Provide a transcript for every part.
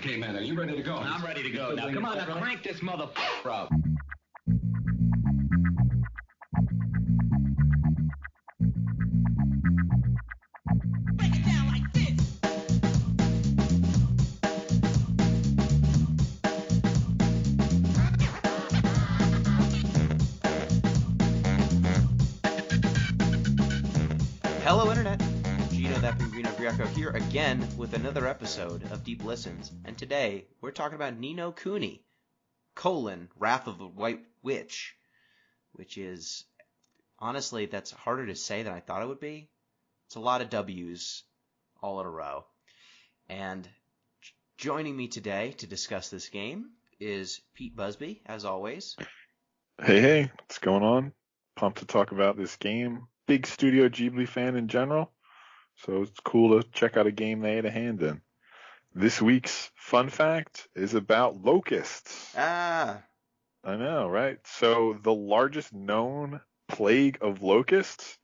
Okay, man, are you ready to go? I'm ready to go. Now, come on, now crank this motherfucker up. Break it down like this. Hello, Internet. Gino, that from Gino here again with another episode of Deep Listens. And today, we're talking about Ni No Kuni, Wrath of the White Witch, which is, honestly, that's harder to say than I thought it would be. It's a lot of W's all in a row. And joining me today to discuss this game is Pete Busby, as always. Hey, what's going on? Pumped to talk about this game. Big Studio Ghibli fan in general, so it's cool to check out a game they had a hand in. This week's fun fact is about locusts. Ah! I know, right? So the largest known plague of locusts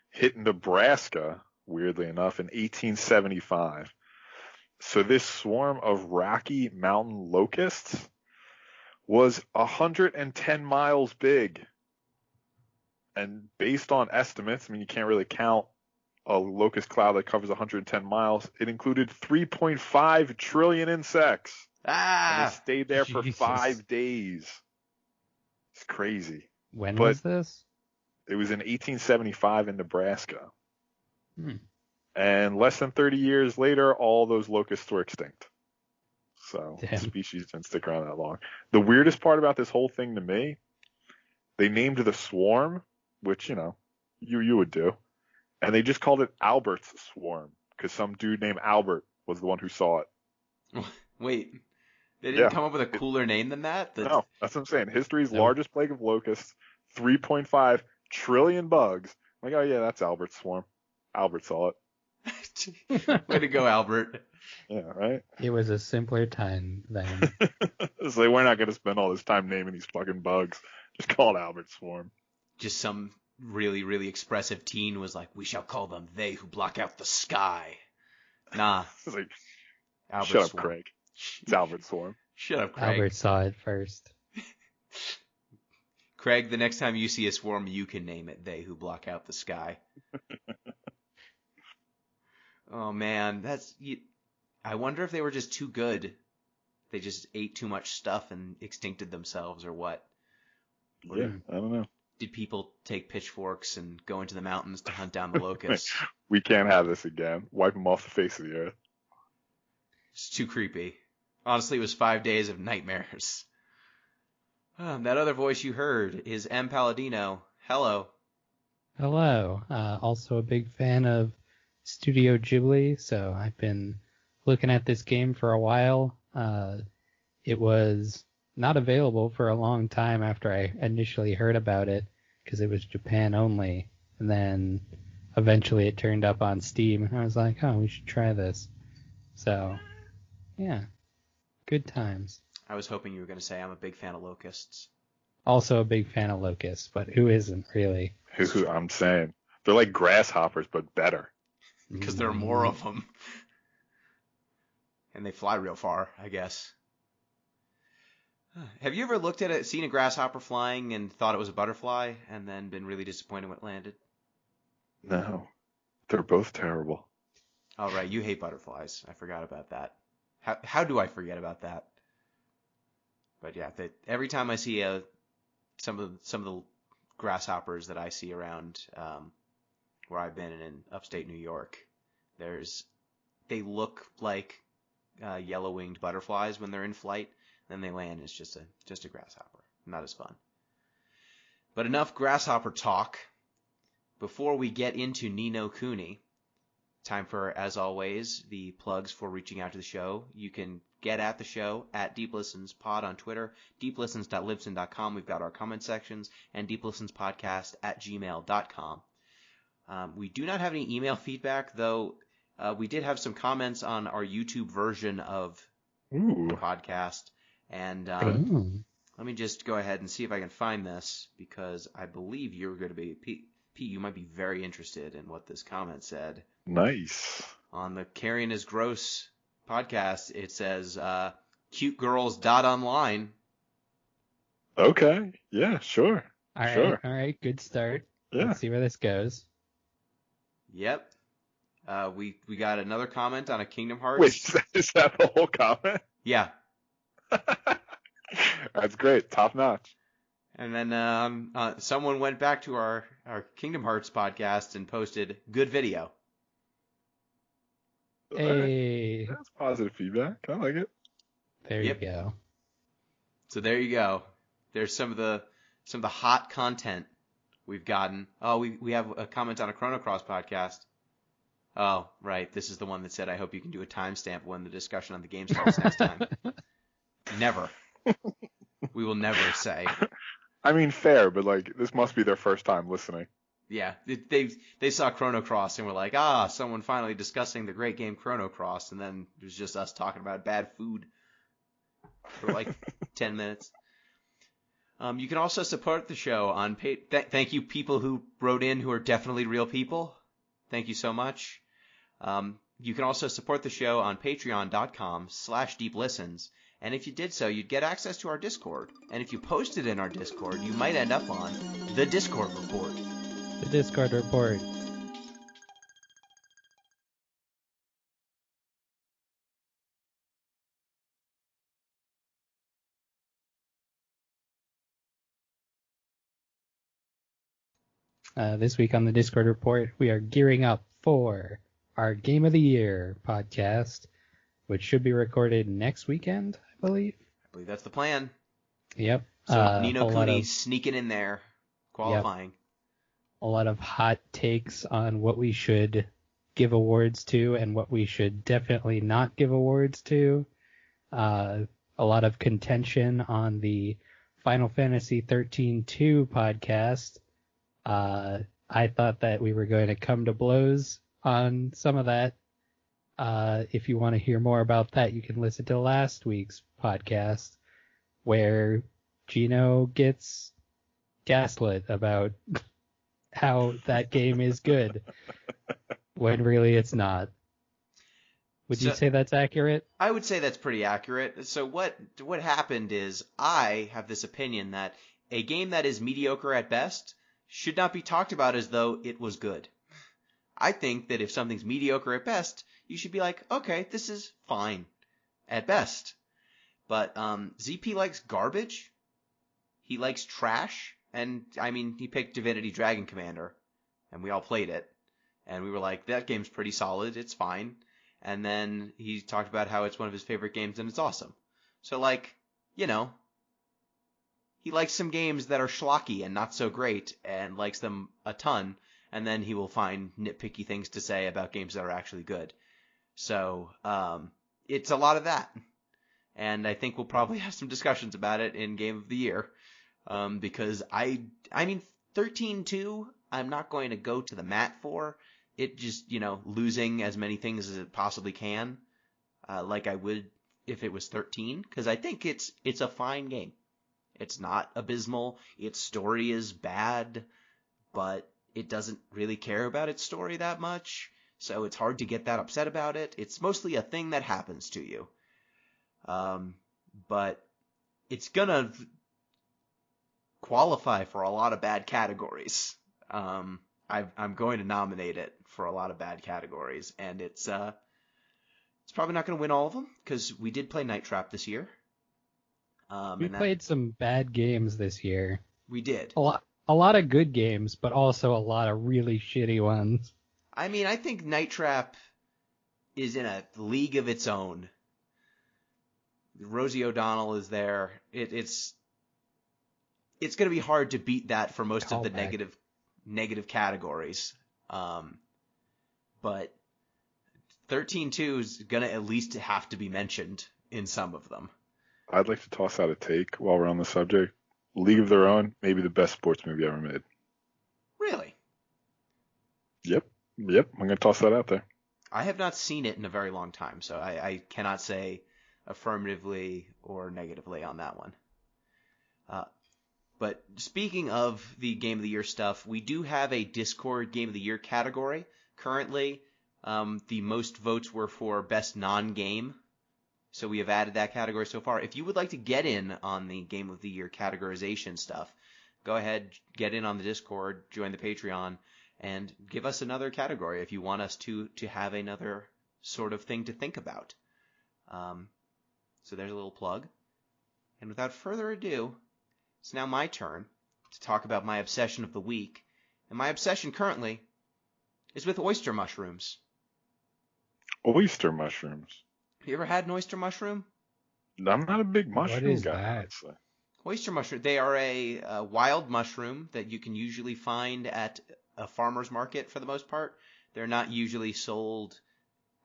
hit Nebraska, weirdly enough, in 1875. So this swarm of Rocky Mountain locusts was 110 miles big. And based on estimates, I mean, you can't really count a locust cloud that covers 110 miles. It included 3.5 trillion insects. And they stayed there for 5 days. It's crazy. When was this? It was in 1875 in Nebraska. And less than 30 years later, all those locusts were extinct. So the species didn't stick around that long. The weirdest part about this whole thing to me, they named the swarm, which, you know, you would do, and they just called it Albert's swarm because some dude named Albert was the one who saw it. Wait, they didn't come up with a cooler name than that? No, that's what I'm saying. History's largest plague of locusts, 3.5 trillion bugs. I'm like, oh yeah, that's Albert's swarm. Albert saw it. Way to go, Albert. Yeah, right? It was a simpler time then. So they were not going to spend all this time naming these fucking bugs. Just call it Albert's swarm. Just some really, really expressive teen was like, we shall call them they who block out the sky. Nah. It's like, Albert shut up, Swarm. Craig. It's Albert's swarm. Shut up, Craig. Albert saw it first. Craig, the next time you see a swarm, you can name it they who block out the sky. Oh, man. I wonder if they were just too good. They just ate too much stuff and extincted themselves or what. Yeah, I don't know. Did people take pitchforks and go into the mountains to hunt down the locusts? We can't have this again. Wipe them off the face of the earth. It's too creepy. Honestly, it was 5 days of nightmares. That other voice you heard is M. Palladino. Hello. Hello. Also a big fan of Studio Ghibli, so I've been looking at this game for a while. It was not available for a long time after I initially heard about it because it was Japan only, and then eventually it turned up on Steam, and I was like, oh, we should try this. So, yeah, good times. I was hoping you were going to say I'm a big fan of locusts. Also a big fan of locusts, but who isn't really? Who I'm saying. They're like grasshoppers, but better. Because there are more of them. And they fly real far, I guess. Have you ever seen a grasshopper flying and thought it was a butterfly and then been really disappointed when it landed? No. They're both terrible. Oh, right. You hate butterflies. I forgot about that. How do I forget about that? But yeah, every time I see some of the grasshoppers that I see around where I've been in upstate New York, they look like yellow-winged butterflies when they're in flight. Then they land, it's just a grasshopper. Not as fun. But enough grasshopper talk. Before we get into Ni No Kuni, time for, as always, the plugs for reaching out to the show. You can get at the show at Deep Listens Pod on Twitter, deeplistens.libsyn.com. We've got our comment sections, and deeplistenspodcast@gmail.com. We do not have any email feedback, though we did have some comments on our YouTube version of the podcast. And let me just go ahead and see if I can find this, because I believe you're going to be, Pete, you might be very interested in what this comment said. Nice. On the Carrion is Gross podcast, it says cutegirls.online. Okay. Yeah, sure. All right, Sure. all right, good start. Yeah. Let's see where this goes. Yep. We got another comment on a Kingdom Hearts. Wait, is that the whole comment? Yeah. That's great. Top notch. And then someone went back to our Kingdom Hearts podcast and posted good video. Hey, That's positive feedback. I like it. there Yep. you go. So there you go. There's some of the hot content we've gotten. Oh, we have a comment on a Chrono Cross podcast. Oh, right. This is the one that said, I hope you can do a timestamp when the discussion on the game starts next time. Never. We will never say. I mean, fair, but like this must be their first time listening. Yeah, they saw Chrono Cross and were like, someone finally discussing the great game Chrono Cross, and then it was just us talking about bad food for like 10 minutes. You can also support the show on thank you people who wrote in who are definitely real people. Thank you so much. You can also support the show on patreon.com/deeplistens. And if you did so, you'd get access to our Discord. And if you posted in our Discord, you might end up on the Discord report. The Discord report. This week on the Discord report, we are gearing up for our Game of the Year podcast, which should be recorded next weekend, I believe. I believe that's the plan. Yep. So Ni No a lot Kuni of- sneaking in there, qualifying. a lot of hot takes on what we should give awards to and what we should definitely not give awards to. A lot of contention on the Final Fantasy 13-2 podcast. I thought that we were going to come to blows on some of that. If you want to hear more about that, you can listen to last week's podcast where Gino gets gaslit about how that game is good when really it's not. Would you say that's accurate? I would say that's pretty accurate. So what happened is I have this opinion that a game that is mediocre at best should not be talked about as though it was good. I think that if something's mediocre at best, you should be like, okay, this is fine at best. But ZP likes garbage. He likes trash. And, I mean, he picked Divinity Dragon Commander, and we all played it. And we were like, that game's pretty solid, it's fine. And then he talked about how it's one of his favorite games and it's awesome. So, like, you know, he likes some games that are schlocky and not so great and likes them a ton, and then he will find nitpicky things to say about games that are actually good. So, it's a lot of that. And I think we'll probably have some discussions about it in Game of the Year. Because I mean, 13-2, I'm not going to go to the mat for. It just, losing as many things as it possibly can, like I would if it was 13, because I think it's a fine game. It's not abysmal. Its story is bad, but it doesn't really care about its story that much, so it's hard to get that upset about it. It's mostly a thing that happens to you. But it's gonna qualify for a lot of bad categories. I'm going to nominate it for a lot of bad categories, and it's probably not going to win all of them because we did play Night Trap this year. We played some bad games this year. We did. A lot of good games, but also a lot of really shitty ones. I mean, I think Night Trap is in a league of its own. Rosie O'Donnell is there. It's going to be hard to beat that for most of the negative categories. But 13-2 is going to at least have to be mentioned in some of them. I'd like to toss out a take while we're on the subject. League of Their Own, maybe the best sports movie ever made. Really? Yep. I'm going to toss that out there. I have not seen it in a very long time, so I cannot say affirmatively or negatively on that one. But speaking of the Game of the Year stuff, we do have a Discord Game of the Year category. Currently, the most votes were for Best Non-Game, So we have added that category so far. If you would like to get in on the Game of the Year categorization stuff, go ahead, get in on the Discord, join the Patreon, and give us another category if you want us to have another sort of thing to think about. So there's a little plug. And without further ado, it's now my turn to talk about my obsession of the week. And my obsession currently is with oyster mushrooms. Oyster mushrooms. Have you ever had an oyster mushroom? I'm not a big What mushroom is guy, that? honestly. Oyster mushroom. They are a wild mushroom that you can usually find at a farmer's market for the most part. They're not usually sold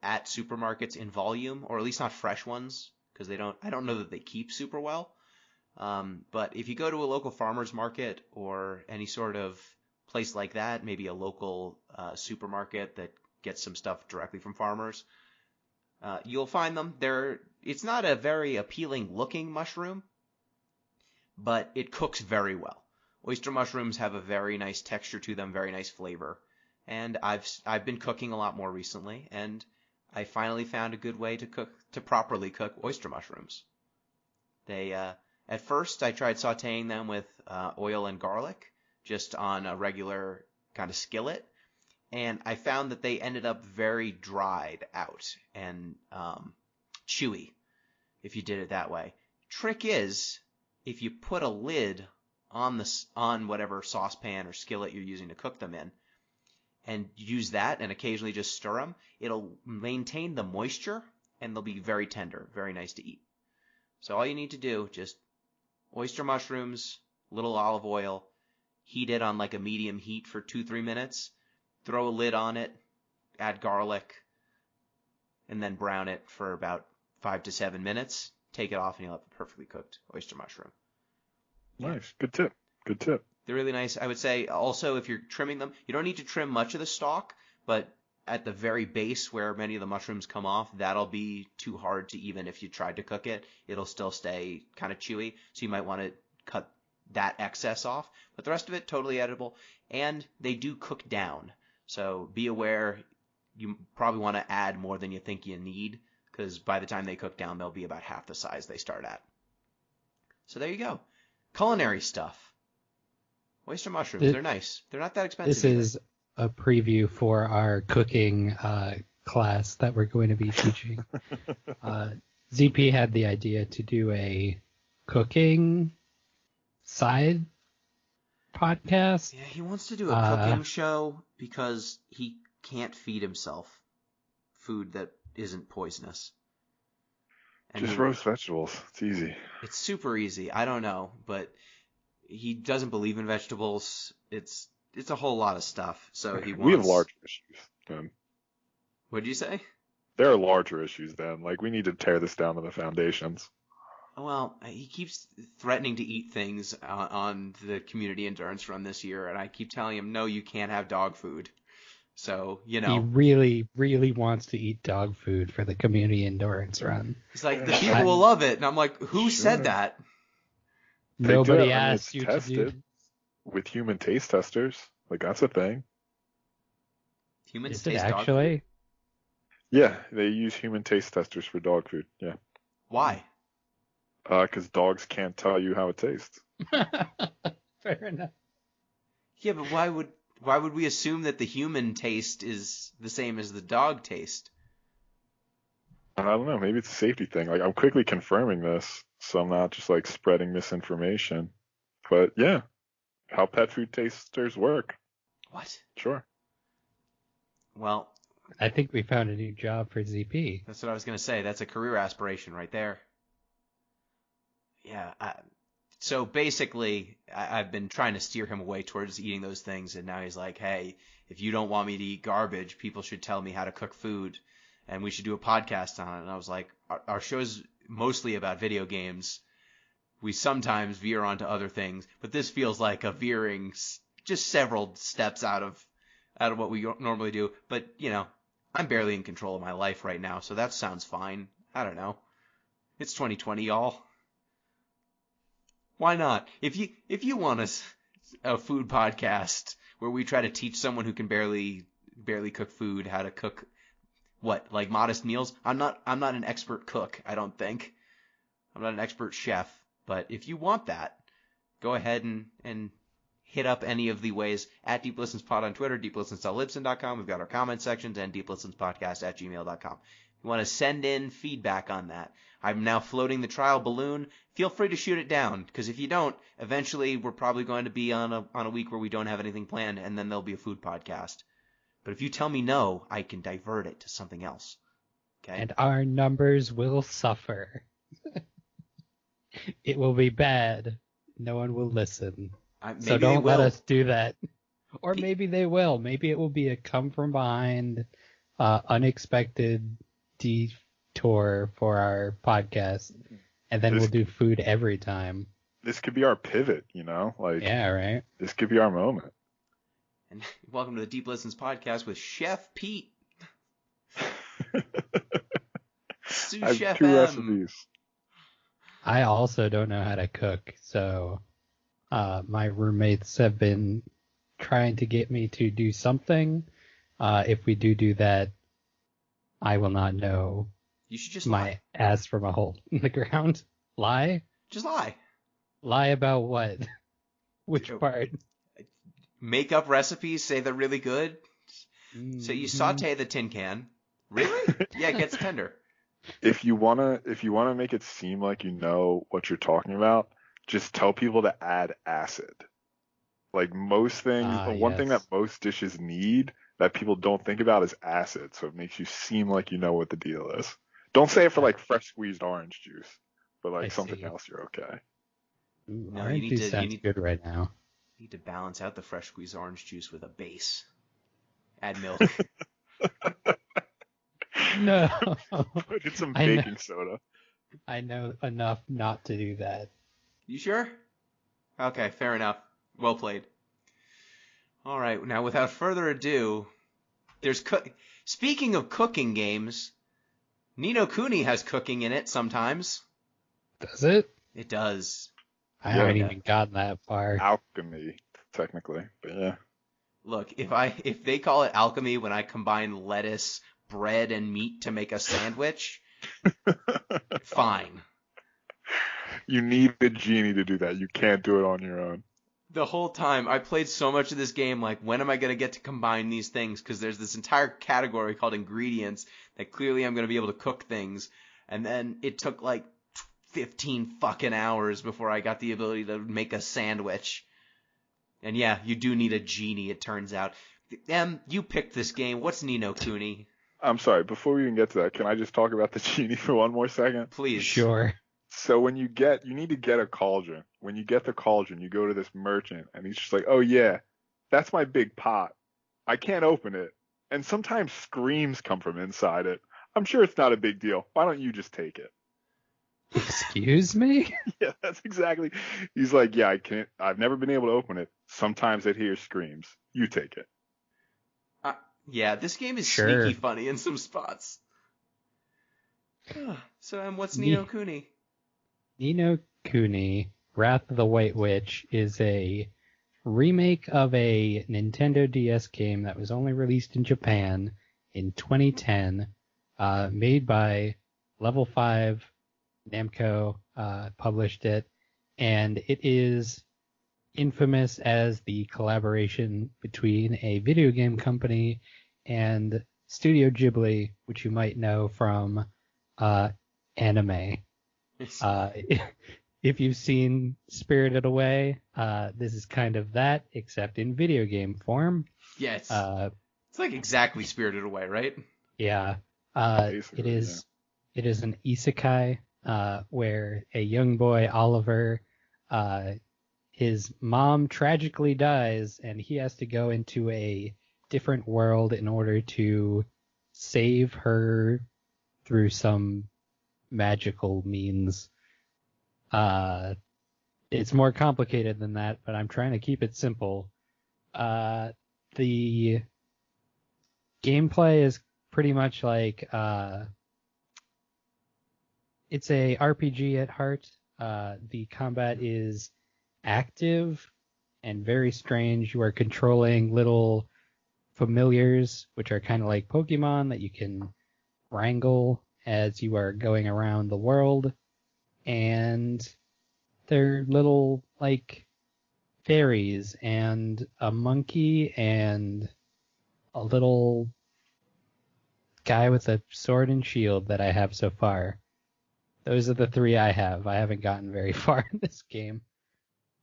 at supermarkets in volume, or at least not fresh ones, because I don't know that they keep super well. But if you go to a local farmer's market or any sort of place like that, maybe a local supermarket that gets some stuff directly from farmers, you'll find them. It's not a very appealing looking mushroom, but it cooks very well. Oyster mushrooms have a very nice texture to them, very nice flavor. And I've been cooking a lot more recently, and I finally found a good way to properly cook oyster mushrooms. At first I tried sautéing them with oil and garlic, just on a regular kind of skillet, and I found that they ended up very dried out and chewy if you did it that way. Trick is, if you put a lid on whatever saucepan or skillet you're using to cook them in, and use that and occasionally just stir them, it'll maintain the moisture and they'll be very tender, very nice to eat. So all you need to do, just oyster mushrooms, little olive oil, heat it on like a medium heat for 2-3 minutes, throw a lid on it, add garlic, and then brown it for about 5 to 7 minutes. Take it off and you'll have a perfectly cooked oyster mushroom. Nice. Good tip. Good tip. They're really nice. I would say also if you're trimming them, you don't need to trim much of the stalk, but at the very base where many of the mushrooms come off, that'll be too hard to even if you tried to cook it. It'll still stay kind of chewy, so you might want to cut that excess off. But the rest of it, totally edible. And they do cook down, so be aware you probably want to add more than you think you need, because by the time they cook down, they'll be about half the size they start at. So there you go. Culinary stuff. Oyster mushrooms, they're nice. They're not that expensive. This is a preview for our cooking class that we're going to be teaching. ZP had the idea to do a cooking side podcast. Yeah, he wants to do a cooking show because he can't feed himself food that isn't poisonous. And Just roast vegetables. It's easy. It's super easy. I don't know, but he doesn't believe in vegetables. It's a whole lot of stuff. So he wants... We have larger issues then. What'd you say? There are larger issues then. Like, we need to tear this down to the foundations. Well, he keeps threatening to eat things on the community endurance run this year, and I keep telling him, no, you can't have dog food. So, He really, really wants to eat dog food for the community endurance run. He's like, the people will love it. And I'm like, who said that? Nobody asked you to do it. With human taste testers. Like, that's a thing. Humans Is it taste dog actually? food? Yeah, they use human taste testers for dog food. Yeah. Why? Because dogs can't tell you how it tastes. Fair enough. Yeah, but why would we assume that the human taste is the same as the dog taste? I don't know. Maybe it's a safety thing. Like, I'm quickly confirming this, so I'm not just like spreading misinformation. But yeah, how pet food tasters work. What? Sure. Well, I think we found a new job for ZP. that's what I was going to say. That's a career aspiration right there. Yeah. So basically, I've been trying to steer him away towards eating those things, and now he's like, hey, if you don't want me to eat garbage, people should tell me how to cook food, and we should do a podcast on it. And I was like, our show's mostly about video games. We sometimes veer onto other things, but this feels like a veering just several steps out of what we normally do. But, I'm barely in control of my life right now, so that sounds fine. I don't know. It's 2020, y'all. Why not? If you want a food podcast where we try to teach someone who can barely cook food how to cook What, like modest meals? I'm not an expert cook, I don't think. I'm not an expert chef, but if you want that, go ahead and hit up any of the ways at Deep Listens Pod on Twitter, deeplistens.libsyn.com. We've got our comment sections, and deeplistenspodcast@gmail.com. If you want to send in feedback on that, I'm now floating the trial balloon. Feel free to shoot it down, because if you don't, eventually we're probably going to be on a week where we don't have anything planned, and then there'll be a food podcast. But if you tell me no, I can divert it to something else. Okay? And our numbers will suffer. It will be bad. No one will listen. So don't let us do that. Or maybe they will. Maybe it will be a come from behind, unexpected detour for our podcast. And then we'll do food every time. This could be our pivot, you know? Like, yeah, right. This could be our moment. And welcome to the Deep Listens podcast with Chef Pete. Sous I have Chef 2 M. recipes. I also don't know how to cook, so my roommates have been trying to get me to do something. If we do that, I will not know. You should just my lie. Ass from a hole in the ground. Lie? Just lie. Lie about what? Which part? Make up recipes, say they're really good. So you saute the tin can. Really? Yeah, it gets tender. If you wanna make it seem like you know what you're talking about, just tell people to add acid. Like most things, one thing that most dishes need that people don't think about is acid, so it makes you seem like you know what the deal is. Don't say it for like fresh squeezed orange juice, but like something else, you're okay. No, orange juice sounds good right now. You need to balance out the fresh squeezed orange juice with a base. Add milk. No. Put in some baking soda. I know enough not to do that. You sure? Okay, fair enough. Well played. All right, now without further ado, speaking of cooking games, Ni No Kuni has cooking in it sometimes. Does it? It does. I haven't even gotten that far. Alchemy, technically, but yeah. Look, if they call it alchemy when I combine lettuce, bread, and meat to make a sandwich, fine. You need a genie to do that. You can't do it on your own. The whole time, I played so much of this game, like, when am I going to get to combine these things? Because there's this entire category called ingredients that clearly I'm going to be able to cook things. And then it took, like, 15 fucking hours before I got the ability to make a sandwich. And yeah, you do need a genie, it turns out. You picked this game. What's Ni No Kuni? I'm sorry, before we even get to that, can I just talk about the genie for one more second? Please. Sure. So when you need to get a cauldron. When you get the cauldron, you go to this merchant, and he's just like, oh yeah, that's my big pot. I can't open it. And sometimes screams come from inside it. I'm sure it's not a big deal. Why don't you just take it? Excuse me? Yeah, that's exactly. He's like, yeah, I've never been able to open it. Sometimes it hears screams. You take it. Yeah, this game is sneaky funny in some spots. So, what's Ni No Kuni? Ni No Kuni, Wrath of the White Witch, is a remake of a Nintendo DS game that was only released in Japan in 2010, made by Level 5. Namco published it, and it is infamous as the collaboration between a video game company and Studio Ghibli, which you might know from anime. If you've seen Spirited Away, this is kind of that, except in video game form. Yes. It's like exactly Spirited Away, right? Yeah. It is an isekai, where a young boy, Oliver, his mom tragically dies, and he has to go into a different world in order to save her through some magical means. It's more complicated than that, but I'm trying to keep it simple. The gameplay is pretty much like it's a RPG at heart. The combat is active and very strange. You are controlling little familiars, which are kind of like Pokemon that you can wrangle as you are going around the world, and they're little, like, fairies, and a monkey, and a little guy with a sword and shield that I have so far. Those are the 3 I have. I haven't gotten very far in this game.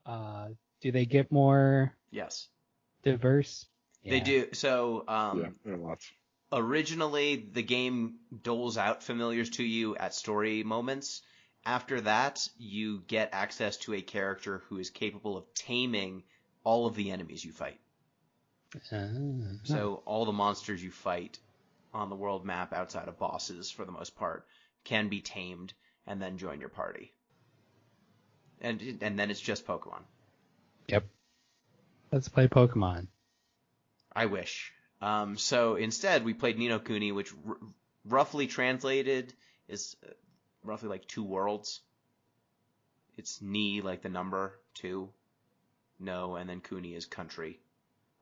Do they get more Yes, diverse? they Yeah. do. So Yeah, there are lots. originally, the game doles out familiars to you at story moments. After that, you get access to a character who is capable of taming all of the enemies you fight. So all the monsters you fight on the world map outside of bosses, for the most part, can be tamed and then join your party. And then it's just Pokemon. Yep. Let's play Pokemon. I wish. So instead, we played Ni No Kuni, which roughly translated is roughly like 2 worlds. It's Ni, like the number 2, no, and then Kuni is country.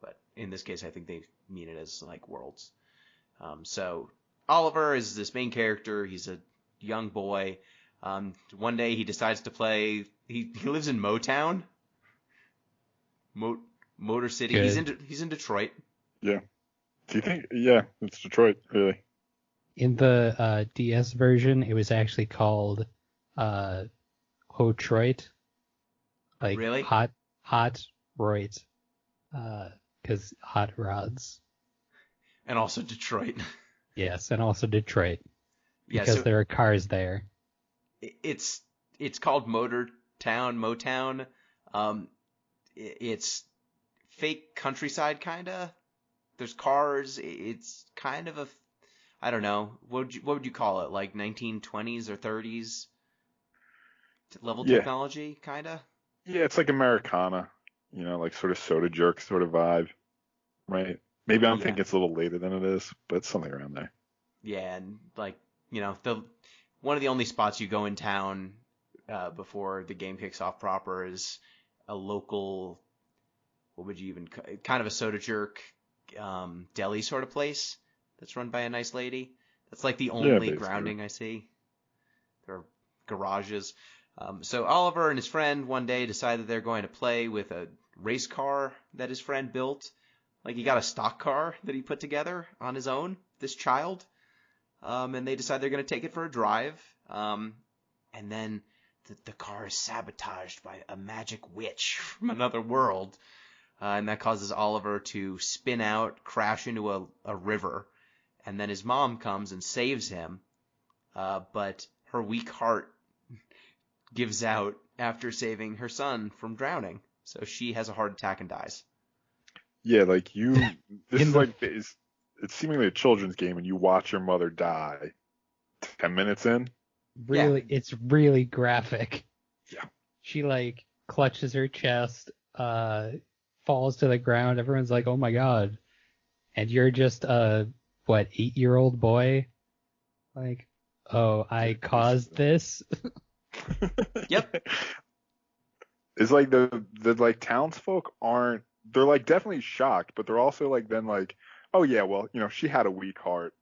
But in this case, I think they mean it as like worlds. So Oliver is this main character. He's a young boy. One day he decides to play. He lives in Motown, Motor City. Good. He's in Detroit. Yeah. Do you think? Yeah, it's Detroit, really. In the DS version, it was actually called Hotroit. Like Really? hot roid. Because hot rods. And also Detroit. Yes, and also Detroit. Yeah, Because so there are cars there. it's called Motown. It's fake countryside, kinda. There's cars. It's kind of I don't know. What would you call it? Like 1920s or 30s level Yeah. technology, kinda. Yeah, it's like Americana, like sort of soda jerk sort of vibe, right? Maybe I'm Yeah. thinking it's a little later than it is, but it's something around there. Yeah, and like the one of the only spots you go in town before the game kicks off proper is a local, what would you even kind of a soda jerk deli sort of place that's run by a nice lady. That's like the only basically. grounding I see. There are garages. So Oliver and his friend one day decide that they're going to play with a race car that his friend built. Like he got a stock car that he put together on his own, this child. And they decide they're going to take it for a drive. And then the car is sabotaged by a magic witch from another world. And that causes Oliver to spin out, crash into a river. And then his mom comes and saves him. But her weak heart gives out after saving her son from drowning. So she has a heart attack and dies. Yeah, like this In is the- like it's seemingly a children's game, and you watch your mother die 10 minutes in. Really, it's really graphic. Yeah. She like clutches her chest, falls to the ground. Everyone's like, "Oh my god!" And you're just a 8-year-old boy? Like, oh, I caused this. Yep. It's like the like townsfolk they're like definitely shocked, but they're also like then like, oh yeah, well, she had a weak heart.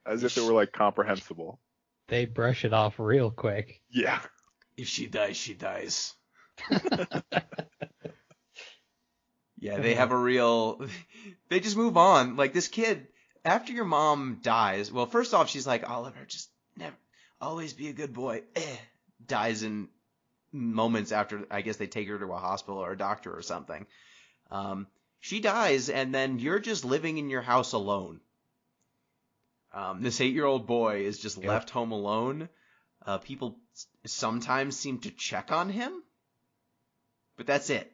As if it were like comprehensible. They brush it off real quick. Yeah. If she dies, she dies. Yeah, they have they just move on. Like this kid, after your mom dies, well, first off, she's like, Oliver, just never, always be a good boy. Dies in moments after, I guess they take her to a hospital or a doctor or something. She dies, and then you're just living in your house alone. This 8-year-old boy is just left home alone. People sometimes seem to check on him, but that's it.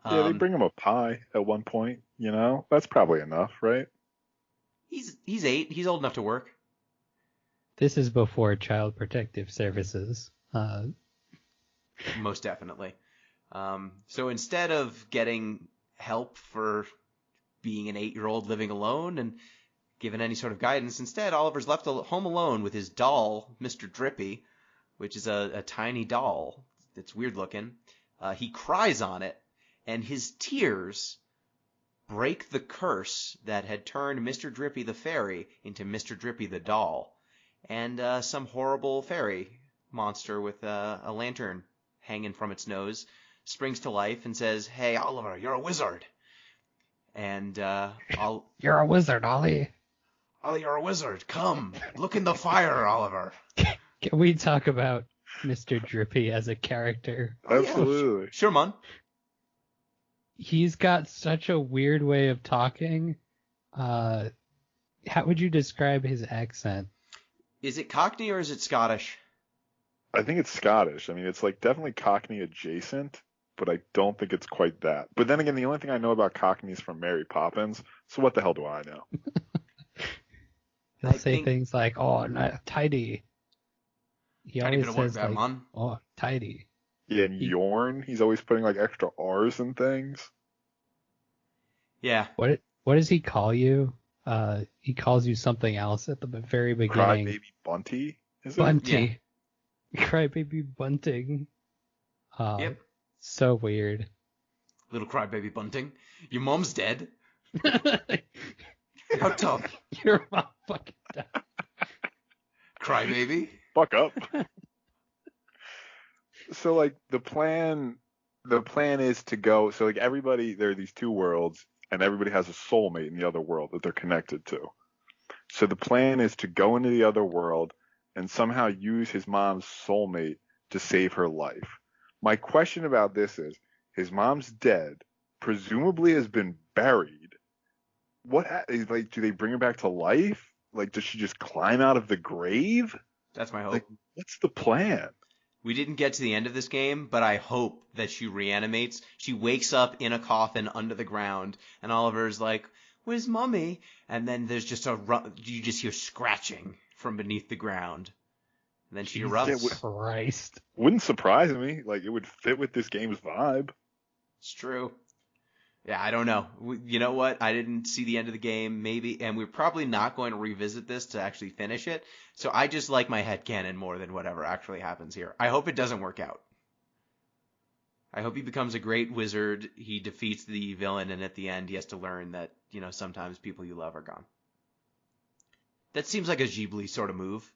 Yeah, they bring him a pie at one point, That's probably enough, right? He's 8. He's old enough to work. This is before Child Protective Services. Most definitely. So instead of getting help for being an 8-year-old living alone and given any sort of guidance, instead Oliver's left home alone with his doll, Mr. Drippy, which is a tiny doll. It's weird looking. He cries on it, and his tears break the curse that had turned Mr. Drippy the fairy into Mr. Drippy the doll, and some horrible fairy monster with a lantern hanging from its nose springs to life and says, "Hey, Oliver, you're a wizard." And You're a wizard, Ollie. Ollie, you're a wizard. Come, look in the fire, Oliver. Can we talk about Mr. Drippy as a character? Absolutely. Sure, man. He's got such a weird way of talking. How would you describe his accent? Is it Cockney or is it Scottish? I think it's Scottish. I mean, it's like definitely Cockney adjacent, but I don't think it's quite that. But then again, the only thing I know about Cockney is from Mary Poppins, so what the hell do I know? He'll say things like, "Oh, tidy." He Tidy always bit of work says there, like, man. "Oh, tidy." Yeah, and Yorn, he's always putting like extra R's and things. Yeah. What does he call you? He calls you something else at the very beginning. Crybaby Bunty, is it? Bunty. Crybaby Bunting. Yep. So weird. Little crybaby bunting. Your mom's dead. How tough. Your mom fucking died. Crybaby. Fuck up. So like the plan is to go. So like everybody, there are these two worlds, and everybody has a soulmate in the other world that they're connected to. So the plan is to go into the other world and somehow use his mom's soulmate to save her life. My question about this is, his mom's dead, presumably has been buried. Like, do they bring her back to life? Like, does she just climb out of the grave? That's my hope. Like, what's the plan? We didn't get to the end of this game, but I hope that she reanimates. She wakes up in a coffin under the ground, and Oliver's like, "Where's Mummy?" And then there's just you just hear scratching from beneath the ground. And then she erupts. Christ. Wouldn't surprise me. Like, it would fit with this game's vibe. It's true. Yeah, I don't know. You know what? I didn't see the end of the game, maybe, and we're probably not going to revisit this to actually finish it. So I just like my headcanon more than whatever actually happens here. I hope it doesn't work out. I hope he becomes a great wizard. He defeats the villain, and at the end, he has to learn that, sometimes people you love are gone. That seems like a Ghibli sort of move,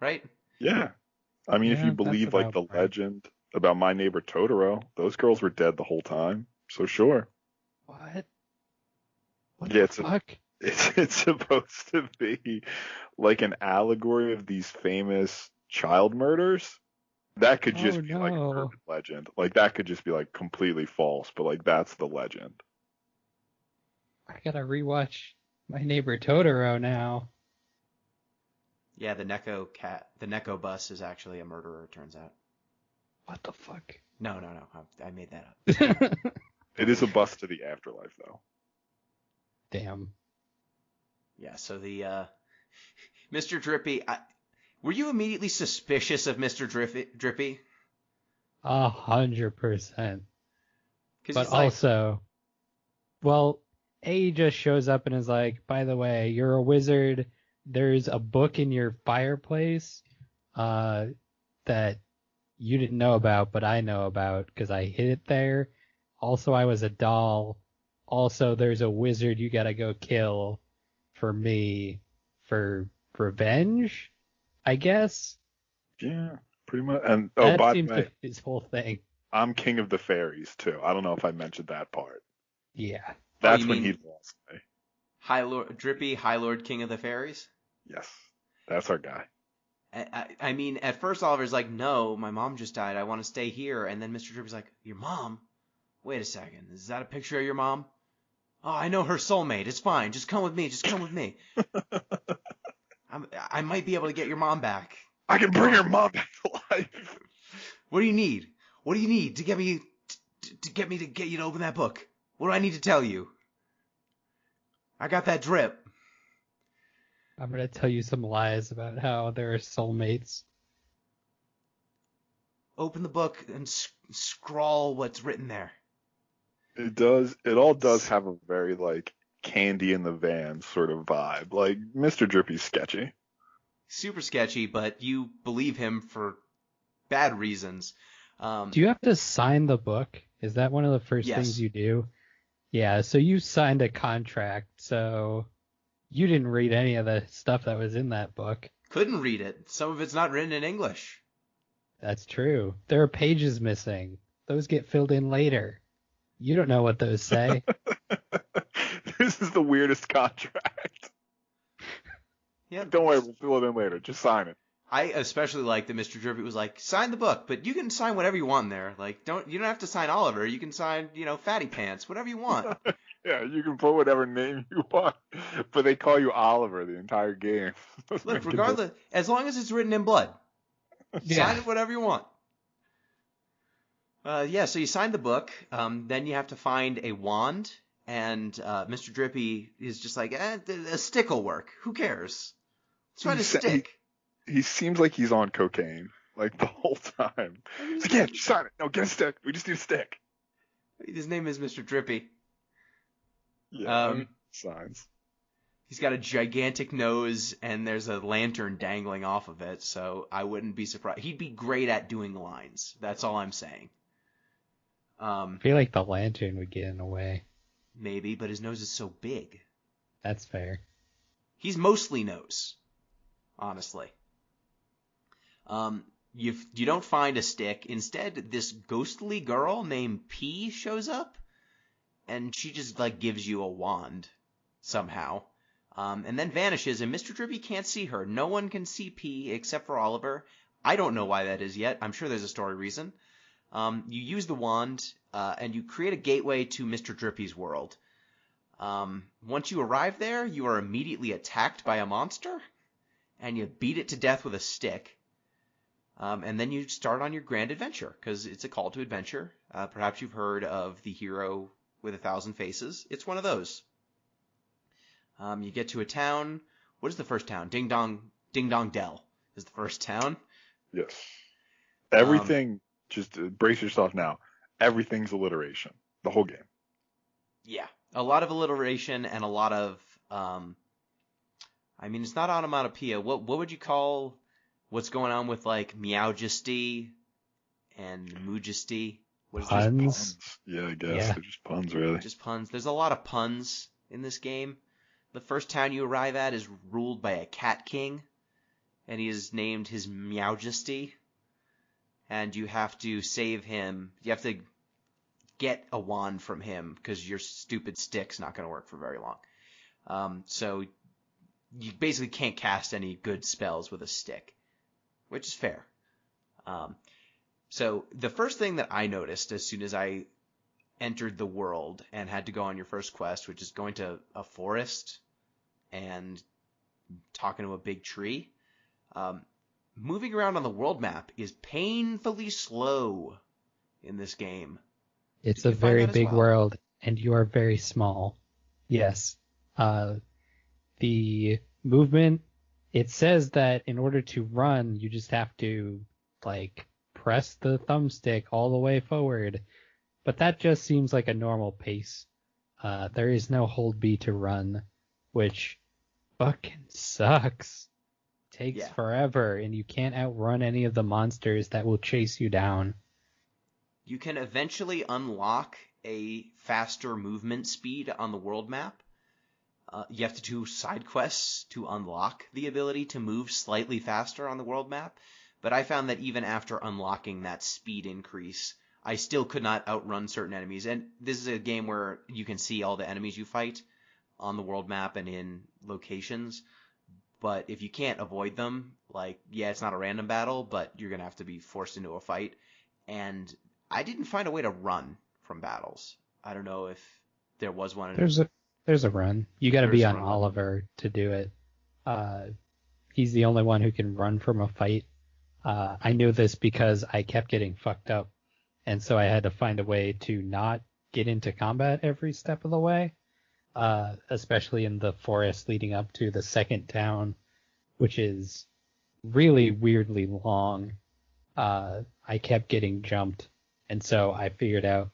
right? Yeah. I mean, if Yeah, you believe that's like the about right. legend about My Neighbor Totoro, those girls were dead the whole time. So sure. What? What Yeah, the fuck? It's supposed to be like an allegory of these famous child murders. That could just be like no. urban legend. Like that could just be like completely false, but like that's the legend. I gotta rewatch My Neighbor Totoro now. Yeah, the Neko bus is actually a murderer, it turns out. What the fuck? No. I made that up. It is a bus to the afterlife, though. Damn. Yeah, so the Mr. Drippy, were you immediately suspicious of Mr. Drippy? 100%. But He's also, well, A just shows up and is like, "By the way, you're a wizard. There's a book in your fireplace that you didn't know about, but I know about because I hid it there. Also, I was a doll. Also, there's a wizard you gotta go kill for me for revenge, I guess." Yeah, pretty much. And That by the seems way, to be his whole thing. I'm king of the fairies too. I don't know if I mentioned that part. Yeah. That's you when mean- he lost me. Drippy, High Lord King of the Fairies? Yes, that's our guy. I mean, at first Oliver's like, "No, my mom just died. I want to stay here." And then Mr. Drippy's like, "Your mom? Wait a second. Is that a picture of your mom? Oh, I know her soulmate. It's fine. Just come with me. I might be able to get your mom back. I can bring your mom back to life. What do you need? What do you need to get me to get you to open that book? What do I need to tell you? I got that drip." I'm gonna tell you some lies about how there are soulmates. Open the book and scrawl what's written there. It does. It all does have a very like Candy in the Van sort of vibe. Like Mr. Drippy's sketchy. Super sketchy, but you believe him for bad reasons. Do you have to sign the book? Is that one of the first Yes. things you do? Yeah, so you signed a contract, so you didn't read any of the stuff that was in that book. Couldn't read it. Some of it's not written in English. That's true. There are pages missing. Those get filled in later. You don't know what those say. This is the weirdest contract. Yeah. Don't worry, we'll fill it in later. Just sign it. I especially like that Mr. Drippy was like, sign the book, but you can sign whatever you want in there. Like, you don't have to sign Oliver. You can sign, Fatty Pants, whatever you want. Yeah, you can put whatever name you want, but they call you Oliver the entire game. Look, regardless, as long as it's written in blood, sign it whatever you want. So you signed the book. Then you have to find a wand, and Mr. Drippy is just like, a stick will work. Who cares? Let's find a stick. He seems like he's on cocaine, like the whole time. He's like, yeah, just sign it. No, get a stick. We just need a stick. His name is Mr. Drippy. Yeah, signs. He's got a gigantic nose, and there's a lantern dangling off of it, so I wouldn't be surprised. He'd be great at doing lines. That's all I'm saying. I feel like the lantern would get in the way. Maybe, but his nose is so big. That's fair. He's mostly nose, honestly. You don't find a stick. Instead, this ghostly girl named P shows up, and she just gives you a wand somehow, and then vanishes. And Mr. Drippy can't see her. No one can see P except for Oliver. I don't know why that is yet. I'm sure there's a story reason. You use the wand, and you create a gateway to Mr. Drippy's world. Once you arrive there, you are immediately attacked by a monster, and you beat it to death with a stick. And then you start on your grand adventure, because it's a call to adventure. Perhaps you've heard of the hero with 1,000 faces. It's one of those. You get to a town. What is the first town? Ding Dong Dell is the first town. Yes. Everything, just brace yourself now. Everything's alliteration. The whole game. Yeah. A lot of alliteration and a lot of, it's not onomatopoeia. What would you call what's going on with meowjesty and moojesty? What is puns? Yeah, I guess. They're just puns, really. Just puns. There's a lot of puns in this game. The first town you arrive at is ruled by a cat king, and he is named his Meowjesty. And you have to save him. You have to get a wand from him because your stupid stick's not going to work for very long. So you basically can't cast any good spells with a stick, which is fair. So the first thing that I noticed as soon as I entered the world and had to go on your first quest, which is going to a forest and talking to a big tree, moving around on the world map is painfully slow in this game. It's a very big world, and you are very small. Yes. The movement, it says that in order to run, you just have to, press the thumbstick all the way forward. But that just seems like a normal pace. There is no hold B to run, which fucking sucks. Takes forever, and you can't outrun any of the monsters that will chase you down. You can eventually unlock a faster movement speed on the world map. You have to do side quests to unlock the ability to move slightly faster on the world map. But I found that even after unlocking that speed increase, I still could not outrun certain enemies. And this is a game where you can see all the enemies you fight on the world map and in locations. But if you can't avoid them, it's not a random battle, but you're going to have to be forced into a fight. And I didn't find a way to run from battles. I don't know if there was one. There's a run. You got to be on Oliver to do it. He's the only one who can run from a fight. I knew this because I kept getting fucked up, and so I had to find a way to not get into combat every step of the way, especially in the forest leading up to the second town, which is really weirdly long. I kept getting jumped, and so I figured out,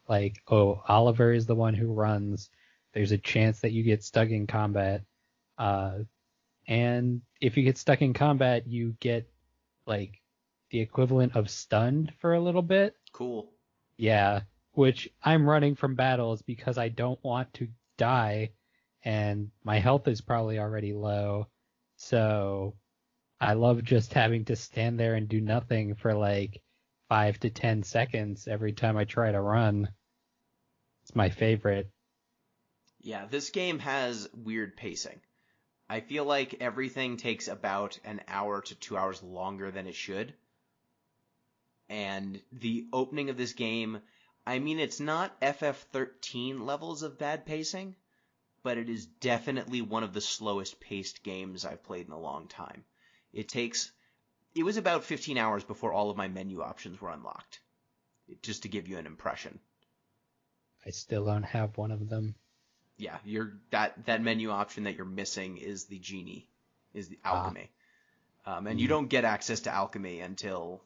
Oliver is the one who runs. There's a chance that you get stuck in combat, and if you get stuck in combat, you get, the equivalent of stunned for a little bit. Cool. Yeah, which I'm running from battles because I don't want to die, and my health is probably already low. So I love just having to stand there and do nothing for like 5 to 10 seconds every time I try to run. It's my favorite. Yeah, this game has weird pacing. I feel like everything takes about an hour to 2 hours longer than it should. And the opening of this game, I mean, it's not FF13 levels of bad pacing, but it is definitely one of the slowest paced games I've played in a long time. It was about 15 hours before all of my menu options were unlocked, just to give you an impression. I still don't have one of them. Yeah, that menu option that you're missing is the genie, is the alchemy. And you don't get access to alchemy until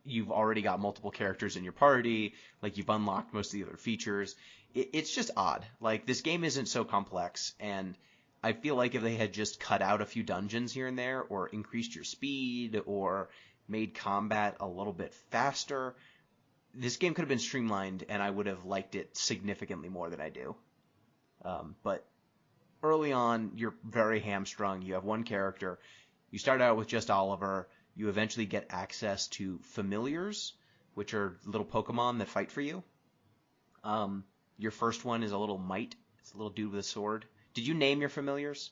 you've already got multiple characters in your party, like you've unlocked most of the other features. It's just odd. Like, this game isn't so complex, and I feel like if they had just cut out a few dungeons here and there, or increased your speed, or made combat a little bit faster, this game could have been streamlined, and I would have liked it significantly more than I do. But early on, you're very hamstrung. You have one character. You start out with just Oliver. You eventually get access to familiars, which are little Pokemon that fight for you. Your first one is a little mite. It's a little dude with a sword. Did you name your familiars?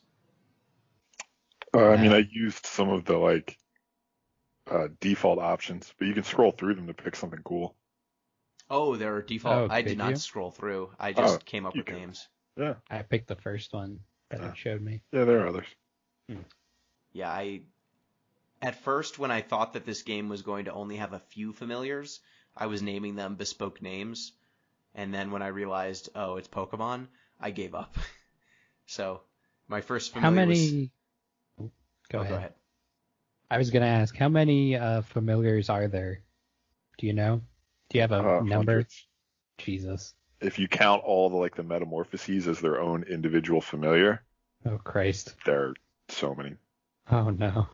I mean, I used some of the default options, but you can scroll through them to pick something cool. Oh, there are default. Oh, I did could not you? scroll through. I just came up you with could. names. Yeah. I picked the first one that it showed me. Yeah, there are others. Yeah, at first, when I thought that this game was going to only have a few familiars, I was naming them bespoke names. And then when I realized, oh, it's Pokemon, I gave up. So my first familiar How many? was... Go ahead. Go ahead. I was gonna ask, how many familiars are there? Do you know? Do you have a number? Hundreds. Jesus. If you count all the metamorphoses as their own individual familiar, Oh Christ. there are so many. Oh no.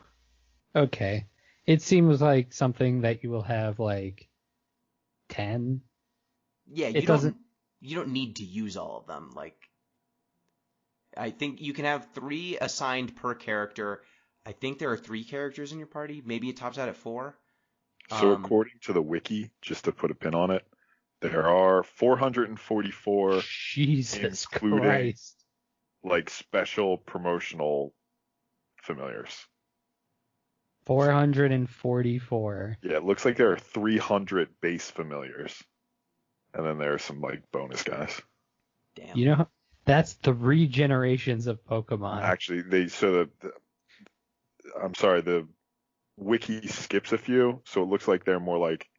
Okay. It seems like something that you will have like 10. Yeah, It doesn't. You don't need to use all of them. Like, I think you can have 3 assigned per character. I think there are 3 characters in your party. Maybe it tops out at 4. So according to the wiki, just to put a pin on it, there are 444 Jesus including Christ. special promotional familiars. 444. Yeah, it looks like there are 300 base familiars. And then there are some bonus guys. Damn. You know, that's 3 generations of Pokemon. Actually, I'm sorry, the wiki skips a few, so it looks like they're more like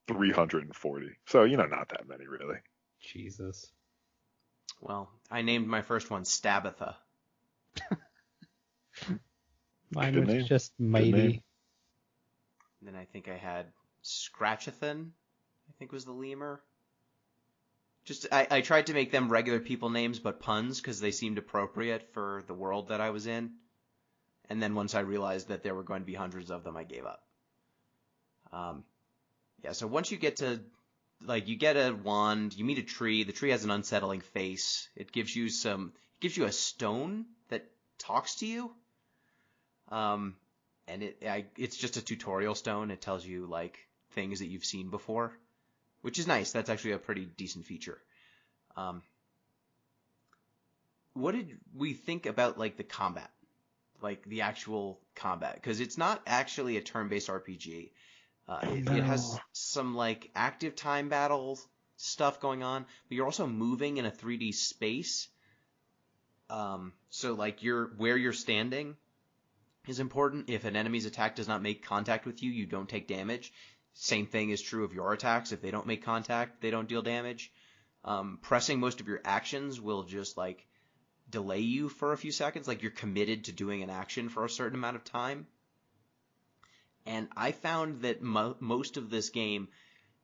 340. So, not that many really. Jesus. Well, I named my first one Stabatha. Mine Good was name. just Good Mighty. name. Then I think I had Scratchathan, I think was the lemur. I tried to make them regular people names, but puns, because they seemed appropriate for the world that I was in. And then once I realized that there were going to be hundreds of them, I gave up. Yeah, so once you get to, you get a wand, you meet a tree. The tree has an unsettling face. It gives you a stone that talks to you. And it's just a tutorial stone. It tells you, things that you've seen before, which is nice. That's actually a pretty decent feature. What did we think about, the combat? The actual combat? Because it's not actually a turn-based RPG. It has some, active time battle stuff going on, but you're also moving in a 3D space. So, where you're standing is important. If an enemy's attack does not make contact with you, you don't take damage. Same thing is true of your attacks. If they don't make contact, they don't deal damage. Pressing most of your actions will just, delay you for a few seconds. You're committed to doing an action for a certain amount of time. And I found that most of this game,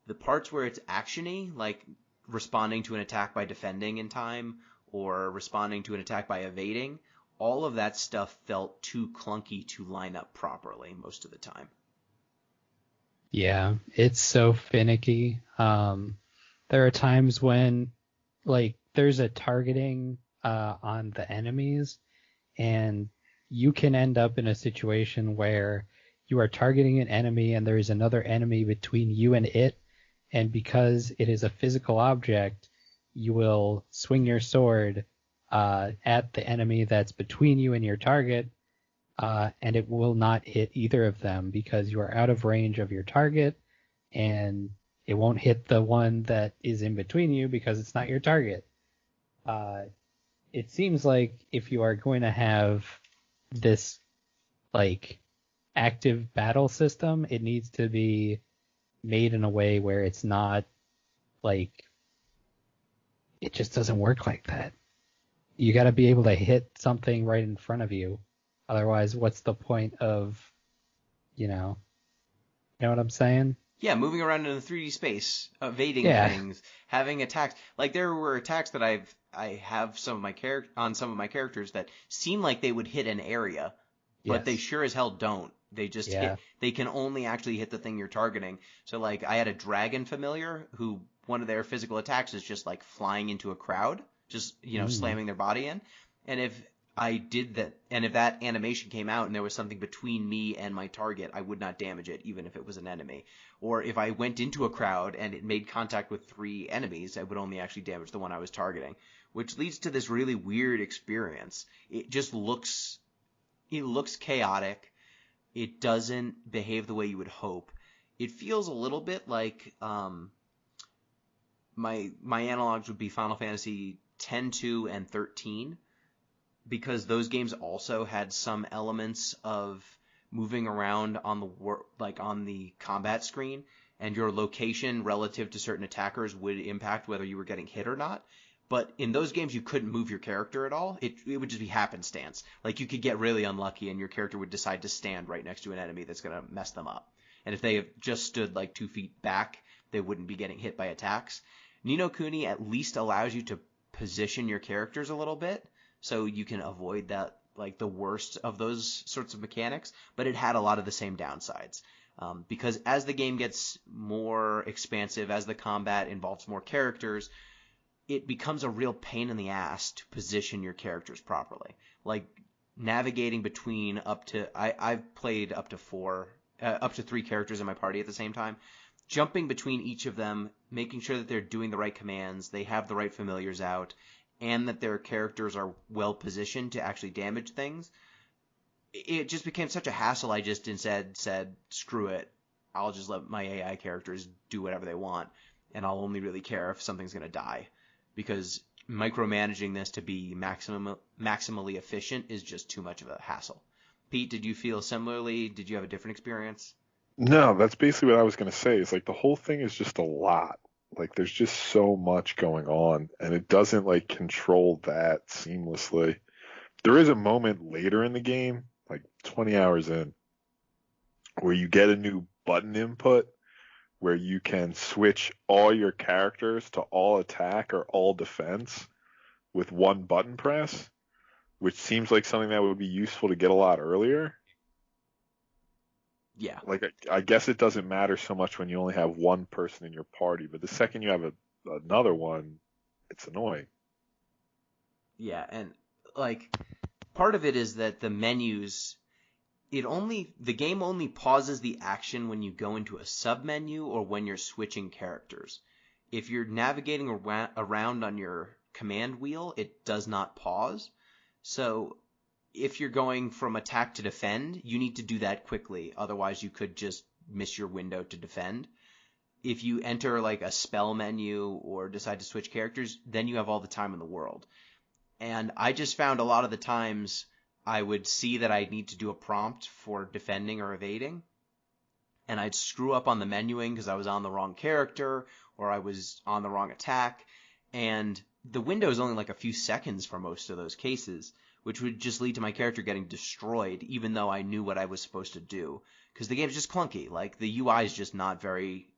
the parts where it's action-y, responding to an attack by defending in time, or responding to an attack by evading, all of that stuff felt too clunky to line up properly most of the time. Yeah, it's so finicky. there are times when, like, there's a targeting on the enemies, and you can end up in a situation where you are targeting an enemy and there is another enemy between you and it, and because it is a physical object, you will swing your sword at the enemy that's between you and your target, and it will not hit either of them because you are out of range of your target, and it won't hit the one that is in between you because it's not your target. It seems like if you are going to have this, like, active battle system, it needs to be made in a way where it's not, like, it just doesn't work like that. You got to be able to hit something right in front of you. Otherwise, what's the point of, you know what I'm saying? Yeah, moving around in the 3D space, evading Yeah. things, having attacks. Like, there were attacks that I have on some of my characters that seem like they would hit an area, but they Yes. sure as hell don't. They just Yeah. they can only actually hit the thing you're targeting. So, like, I had a dragon familiar who one of their physical attacks is just like flying into a crowd, just, slamming their body in. And if I did that, and if that animation came out and there was something between me and my target, I would not damage it, even if it was an enemy. Or if I went into a crowd and it made contact with 3 enemies, I would only actually damage the one I was targeting, which leads to this really weird experience. It looks chaotic. It doesn't behave the way you would hope. It feels a little bit like my analogs would be Final Fantasy 10, 2, and 13, because those games also had some elements of moving around on the combat screen, and your location relative to certain attackers would impact whether you were getting hit or not. But in those games, you couldn't move your character at all. It would just be happenstance. Like, you could get really unlucky and your character would decide to stand right next to an enemy that's going to mess them up. And if they have just stood like 2 feet back, they wouldn't be getting hit by attacks. Ni No Kuni at least allows you to position your characters a little bit, so you can avoid that, like, the worst of those sorts of mechanics. But it had a lot of the same downsides. Because as the game gets more expansive, as the combat involves more characters, it becomes a real pain in the ass to position your characters properly. Like, navigating between I've played up to 3 characters in my party at the same time. Jumping between each of them, making sure that they're doing the right commands, they have the right familiars out, and that their characters are well positioned to actually damage things. It just became such a hassle. I just instead said, screw it. I'll just let my AI characters do whatever they want, and I'll only really care if something's going to die. Because micromanaging this to be maximally efficient is just too much of a hassle. Pete, did you feel similarly? Did you have a different experience? No, that's basically what I was going to say. Is like the whole thing is just a lot. Like, there's just so much going on, and it doesn't, like, control that seamlessly. There is a moment later in the game, like 20 hours in, where you get a new button input where you can switch all your characters to all attack or all defense with one button press, which seems like something that would be useful to get a lot earlier. Yeah. Like, I guess it doesn't matter so much when you only have one person in your party, but the second you have another one, it's annoying. Yeah, and, like, part of it is that the menus, the game only pauses the action when you go into a sub-menu or when you're switching characters. If you're navigating around on your command wheel, it does not pause. So if you're going from attack to defend, you need to do that quickly. Otherwise, you could just miss your window to defend. If you enter, like, a spell menu or decide to switch characters, then you have all the time in the world. And I just found a lot of the times I would see that I need to do a prompt for defending or evading, and I'd screw up on the menuing because I was on the wrong character or I was on the wrong attack, and the window is only like a few seconds for most of those cases, which would just lead to my character getting destroyed even though I knew what I was supposed to do, because the game's just clunky. Like, the UI is just not very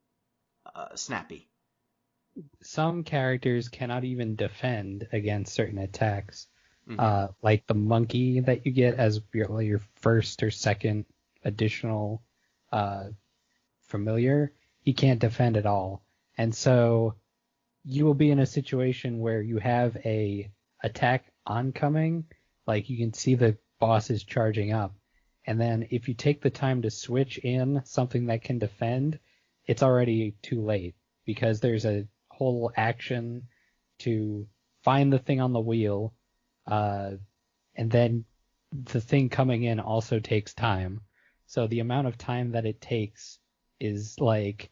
snappy. Some characters cannot even defend against certain attacks. Mm-hmm. Like the monkey that you get as your first or second additional familiar, he can't defend at all. And so you will be in a situation where you have a attack oncoming, like you can see the boss is charging up, and then if you take the time to switch in something that can defend, it's already too late because there's a whole action to find the thing on the wheel, and then the thing coming in also takes time. So the amount of time that it takes is like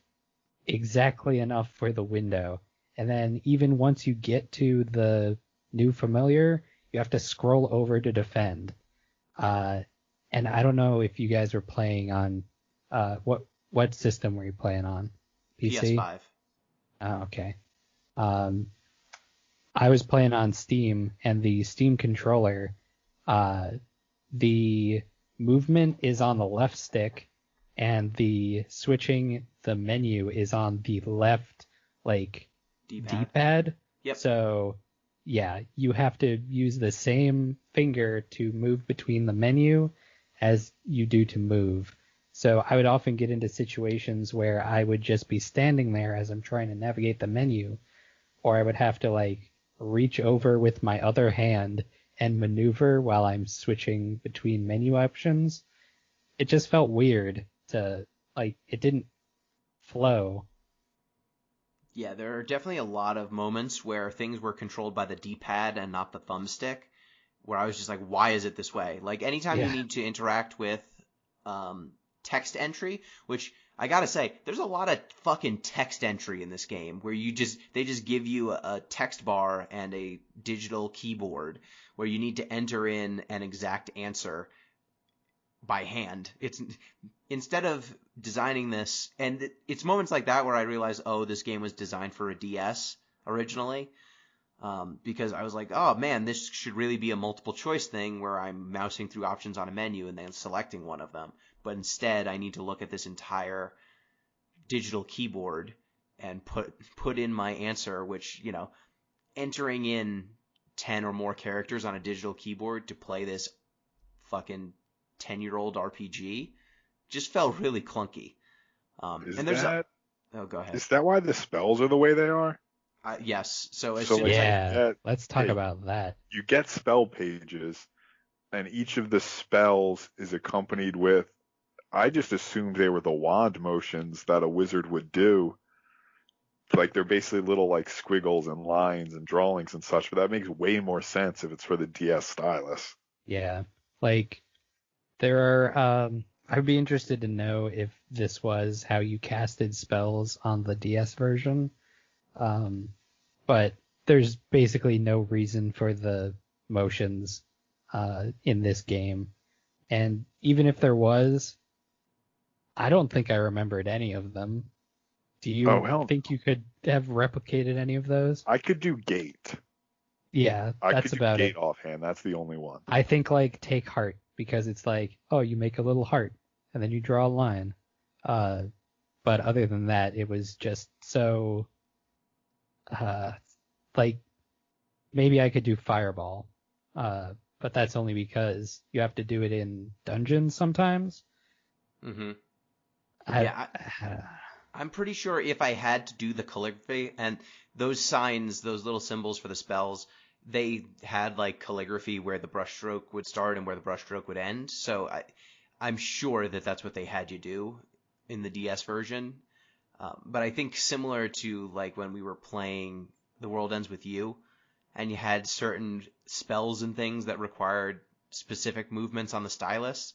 exactly enough for the window. And then even once you get to the new familiar, you have to scroll over to defend. And I don't know if you guys were playing on what system were you playing on? PC? PS5. Oh, okay. I was playing on Steam, and the Steam controller, the movement is on the left stick, and the switching the menu is on the left, like, D-pad. Yep. So, yeah, you have to use the same finger to move between the menu as you do to move. So I would often get into situations where I would just be standing there as I'm trying to navigate the menu, or I would have to, like, reach over with my other hand and maneuver while I'm switching between menu options. It just felt weird to, like, it didn't flow. Yeah, there are definitely a lot of moments where things were controlled by the D-pad and not the thumbstick, where I was just like, why is it this way? Like, anytime you need to interact with text entry, which I gotta say, there's a lot of fucking text entry in this game where they just give you a text bar and a digital keyboard where you need to enter in an exact answer by hand. It's instead of designing this, and it's moments like that where I realize, oh, this game was designed for a DS originally, because I was like, oh man, this should really be a multiple choice thing where I'm mousing through options on a menu and then selecting one of them. But instead, I need to look at this entire digital keyboard and put in my answer, which, you know, entering in 10 or more characters on a digital keyboard to play this fucking 10-year-old RPG just felt really clunky. Oh, go ahead. Is that why the spells are the way they are? Yes. So as So, soon like, as Let's talk about that. You get spell pages, and each of the spells is accompanied with, I just assumed they were the wand motions that a wizard would do. Like, they're basically little, like, squiggles and lines and drawings and such, but that makes way more sense if it's for the DS stylus. Yeah. Like, there are, I'd be interested to know if this was how you casted spells on the DS version. But there's basically no reason for the motions in this game. And even if there was, I don't think I remembered any of them. Do you think you could have replicated any of those? I could do gate. Yeah, that's about it. Gate offhand. That's the only one. I think, like, take heart, because it's like, oh, you make a little heart and then you draw a line. But other than that, it was just so, like, maybe I could do fireball. But that's only because you have to do it in dungeons sometimes. Mm-hmm. I'm pretty sure if I had to do the calligraphy, and those signs, those little symbols for the spells, they had, like, calligraphy where the brushstroke would start and where the brushstroke would end. So I'm sure that that's what they had you do in the DS version. But I think similar to, like, when we were playing The World Ends With You, and you had certain spells and things that required specific movements on the stylus,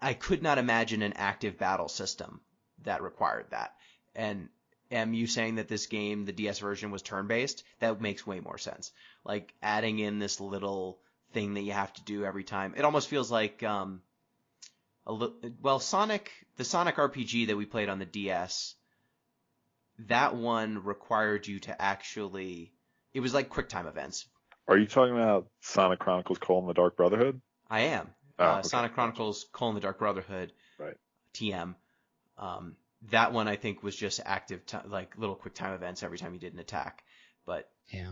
I could not imagine an active battle system that required that. And you saying that this game, the DS version, was turn-based, that makes way more sense. Like, adding in this little thing that you have to do every time. It almost feels like, the Sonic RPG that we played on the DS, that one required you to actually, it was like QuickTime events. Are you talking about Sonic Chronicles: The Dark Brotherhood? I am. Okay. Sonic Chronicles: The Dark Brotherhood. Right. TM. That one I think was just active, like little quick time events every time you did an attack. But yeah,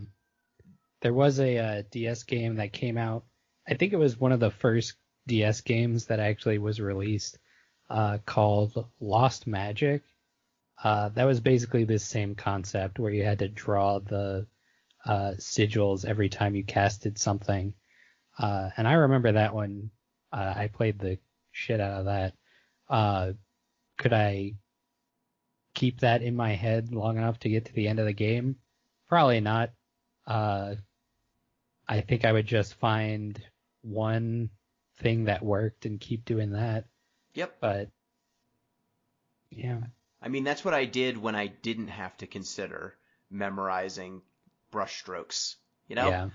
there was a DS game that came out. I think it was one of the first DS games that actually was released, called Lost Magic. That was basically the same concept where you had to draw the sigils every time you casted something. And I remember that one. I played the shit out of that. Could I keep that in my head long enough to get to the end of the game? Probably not. I think I would just find one thing that worked and keep doing that. Yep. But yeah. I mean, that's what I did when I didn't have to consider memorizing brush strokes. You know? Yeah.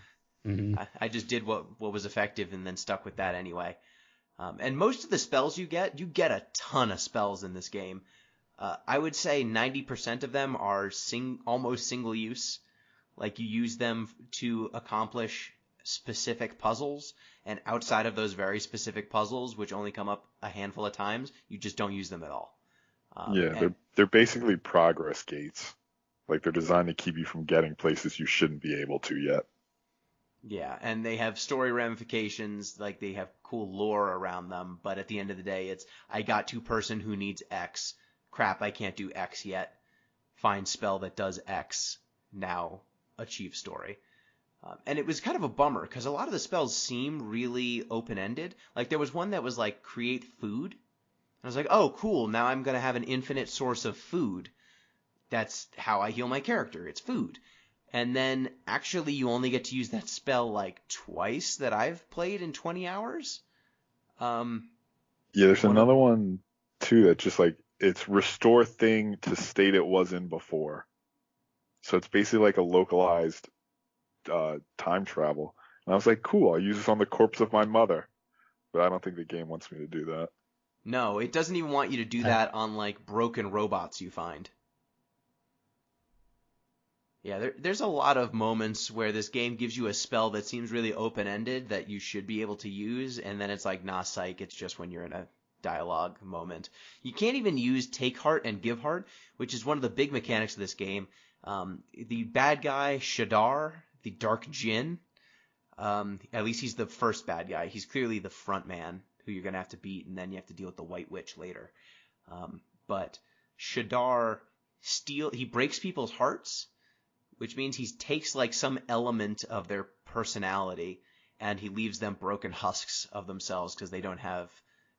Mm-hmm. I just did what was effective and then stuck with that anyway. And most of the spells you get a ton of spells in this game. I would say 90% of them are almost single use. Like you use them to accomplish specific puzzles, and outside of those very specific puzzles, which only come up a handful of times, you just don't use them at all. They're basically progress gates. Like they're designed to keep you from getting places you shouldn't be able to yet. Yeah, and they have story ramifications, like they have cool lore around them, but at the end of the day, it's, I got to person who needs X. Crap, I can't do X yet. Find spell that does X. Now achieve story. And it was kind of a bummer, because a lot of the spells seem really open-ended. Like, there was one that was like, create food. I was like, oh, cool, now I'm going to have an infinite source of food. That's how I heal my character, it's food. And then, actually, you only get to use that spell, like, twice that I've played in 20 hours. There's another one, too, that's just like, it's restore thing to state it was in before. So it's basically like a localized time travel. And I was like, cool, I'll use this on the corpse of my mother. But I don't think the game wants me to do that. No, it doesn't even want you to do that on, like, broken robots you find. Yeah, there's a lot of moments where this game gives you a spell that seems really open-ended that you should be able to use, and then it's like, nah, psych, it's just when you're in a dialogue moment. You can't even use Take Heart and Give Heart, which is one of the big mechanics of this game. The bad guy, Shadar, the Dark Djinn, at least he's the first bad guy. He's clearly the front man who you're going to have to beat, and then you have to deal with the White Witch later. But Shadar, he breaks people's hearts, which means he takes like some element of their personality and he leaves them broken husks of themselves because they don't have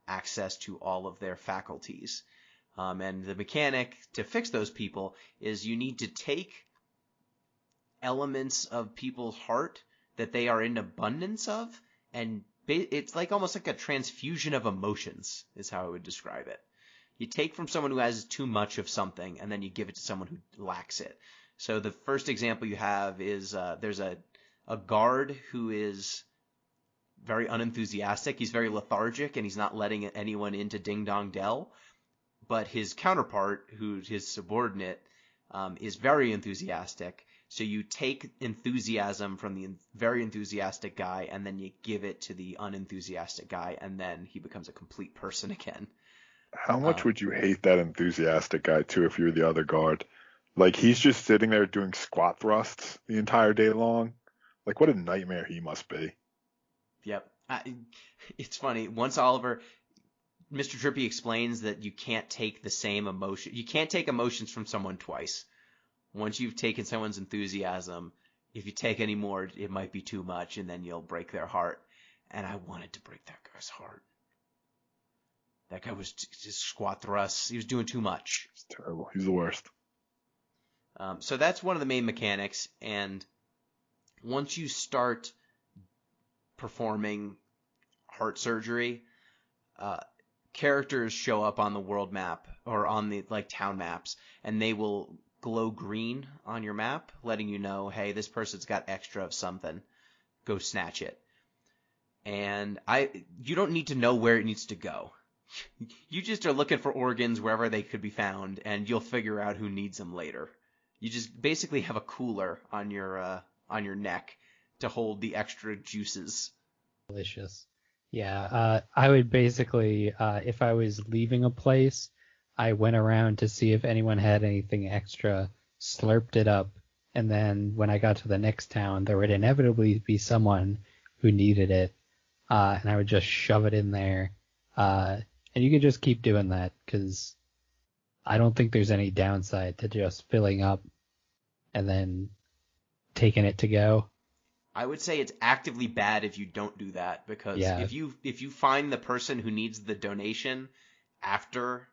access to all of their faculties. And the mechanic to fix those people is you need to take elements of people's heart that they are in abundance of, and it's like almost like a transfusion of emotions is how I would describe it. You take from someone who has too much of something and then you give it to someone who lacks it. So the first example you have is there's a guard who is very unenthusiastic. He's very lethargic, and he's not letting anyone into Ding Dong Dell. But his counterpart, who's his subordinate, is very enthusiastic. So you take enthusiasm from the very enthusiastic guy, and then you give it to the unenthusiastic guy, and then he becomes a complete person again. How much would you hate that enthusiastic guy, too, if you were the other guard? Like, he's just sitting there doing squat thrusts the entire day long. Like, what a nightmare he must be. Yep. It's funny. Once Mr. Trippy explains that you can't take the same emotion. You can't take emotions from someone twice. Once you've taken someone's enthusiasm, if you take any more, it might be too much, and then you'll break their heart. And I wanted to break that guy's heart. That guy was just squat thrusts. He was doing too much. It's terrible. He's the worst. So that's one of the main mechanics, and once you start performing heart surgery, characters show up on the world map or on the like town maps, and they will glow green on your map, letting you know, hey, this person's got extra of something. Go snatch it. And you don't need to know where it needs to go. You just are looking for organs wherever they could be found, and you'll figure out who needs them later. You just basically have a cooler on your neck to hold the extra juices. Delicious. Yeah, I would basically, if I was leaving a place, I went around to see if anyone had anything extra, slurped it up, and then when I got to the next town, there would inevitably be someone who needed it, and I would just shove it in there. And you could just keep doing that, because I don't think there's any downside to just filling up and then taking it to go. I would say it's actively bad if you don't do that, because Yeah. if you find the person who needs the donation after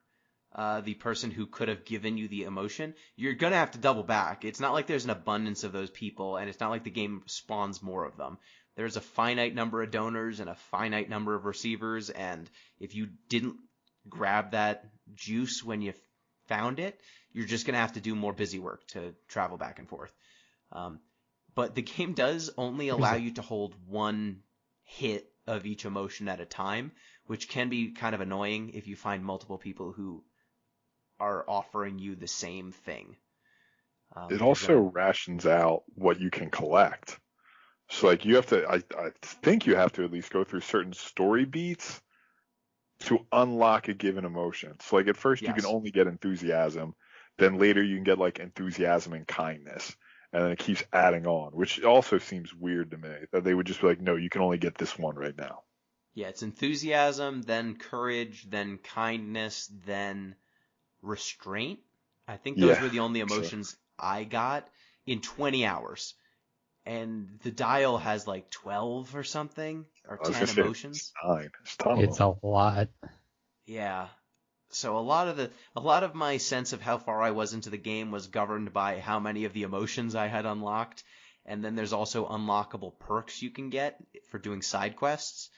the person who could have given you the emotion, you're gonna have to double back. It's not like there's an abundance of those people, and it's not like the game spawns more of them. There's a finite number of donors and a finite number of receivers, and if you didn't grab that juice when you found it, you're just gonna have to do more busy work to travel back and forth. But the game does only allow you to hold one hit of each emotion at a time, which can be kind of annoying if you find multiple people who are offering you the same thing. It also rations out what you can collect. So like you have to, I think you have to at least go through certain story beats to unlock a given emotion. So like at first you can only get enthusiasm, then later you can get like enthusiasm and kindness. And then it keeps adding on, which also seems weird to me, that they would just be like, no, you can only get this one right now. Yeah, it's enthusiasm, then courage, then kindness, then restraint. I think those were the only emotions I got in 20 hours. And the dial has like 12 or something, or 10 emotions. It's 9. It's a ton of It's them. a lot. Yeah. So a lot of my sense of how far I was into the game was governed by how many of the emotions I had unlocked, and then there's also unlockable perks you can get for doing side quests,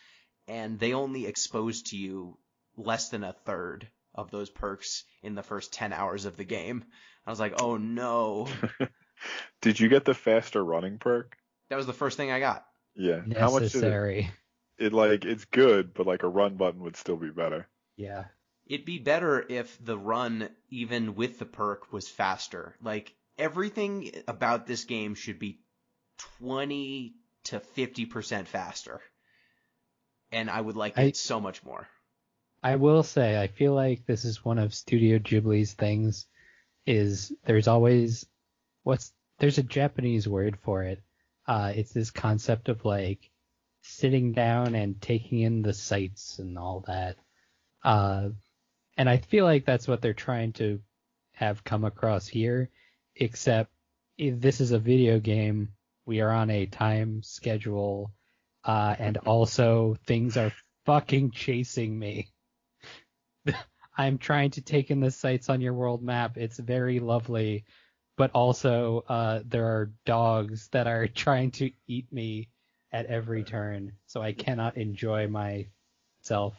and they only expose to you less than a third of those perks in the first 10 hours of the game. I was like, oh no. Did you get the faster running perk? That was the first thing I got. Yeah. Necessary. How much did it's good, but like a run button would still be better. Yeah. It'd be better if the run, even with the perk, was faster. Like, everything about this game should be 20 to 50% faster. And I would like it so much more. I will say, I feel like this is one of Studio Ghibli's things, is there's always, there's a Japanese word for it. It's this concept of like sitting down and taking in the sights and all that. And I feel like that's what they're trying to have come across here, except if this is a video game, we are on a time schedule, and also things are fucking chasing me. I'm trying to take in the sights on your world map. It's very lovely, but also there are dogs that are trying to eat me at every turn, so I cannot enjoy myself.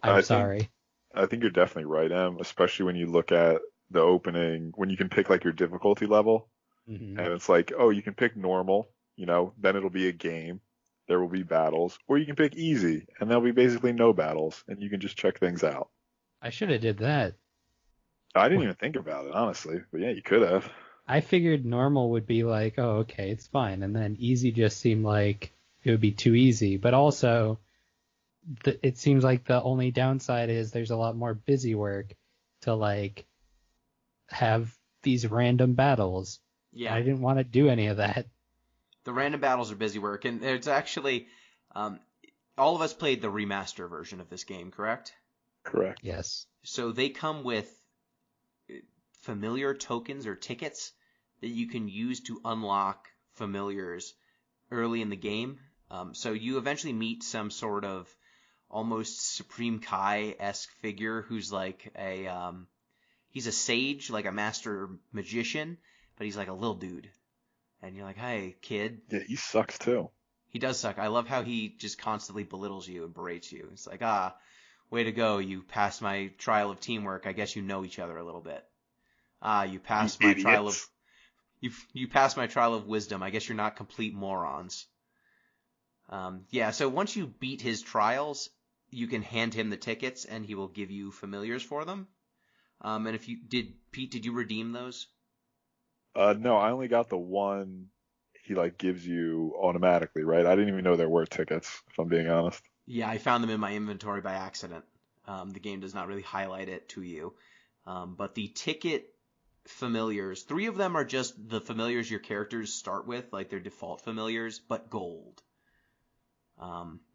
I'm sorry. I think you're definitely right, Em, especially when you look at the opening, when you can pick like your difficulty level, and it's like, oh, you can pick normal, then it'll be a game, there will be battles, or you can pick easy, and there'll be basically no battles, and you can just check things out. I should have did that. I didn't even think about it, honestly, but yeah, you could have. I figured normal would be like, oh, okay, it's fine, and then easy just seemed like it would be too easy, but also it seems like the only downside is there's a lot more busy work to like have these random battles. Yeah. I didn't want to do any of that. The random battles are busy work, and it's actually all of us played the remaster version of this game, correct? Correct. Yes. So they come with familiar tokens or tickets that you can use to unlock familiars early in the game. So you eventually meet some sort of almost Supreme Kai-esque figure who's like he's a sage, like a master magician, but he's like a little dude. And you're like, hey, kid. Yeah, he sucks too. He does suck. I love how he just constantly belittles you and berates you. It's like, way to go. You passed my trial of teamwork. I guess you know each other a little bit. You passed my trial of you passed my trial of wisdom. I guess you're not complete morons. Yeah, so once you beat his trials, you can hand him the tickets and he will give you familiars for them. And if you Pete, did you redeem those? No, I only got the one he like gives you automatically, right? I didn't even know there were tickets, if I'm being honest. Yeah, I found them in my inventory by accident. The game does not really highlight it to you. But the ticket familiars, 3 of them are just the familiars your characters start with, like their default familiars, but gold.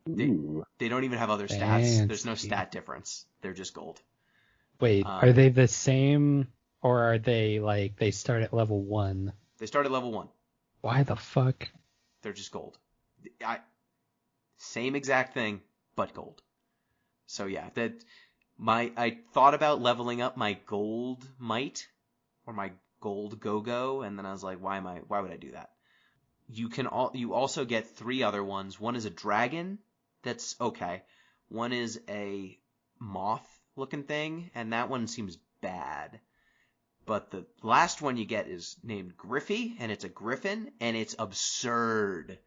They don't even have other stats. There's no stat difference. They're just gold. Wait, are they the same, or are they like they start at level 1? They start at level 1. Why the fuck? They're just gold. Same exact thing, but gold. So yeah, I thought about leveling up my gold might or my gold go-go, and then I was like, why would I do that? You also get 3 other ones. One is a dragon, that's okay. One is a moth looking thing, and that one seems bad. But the last one you get is named Griffey, and it's a griffin, and it's absurd.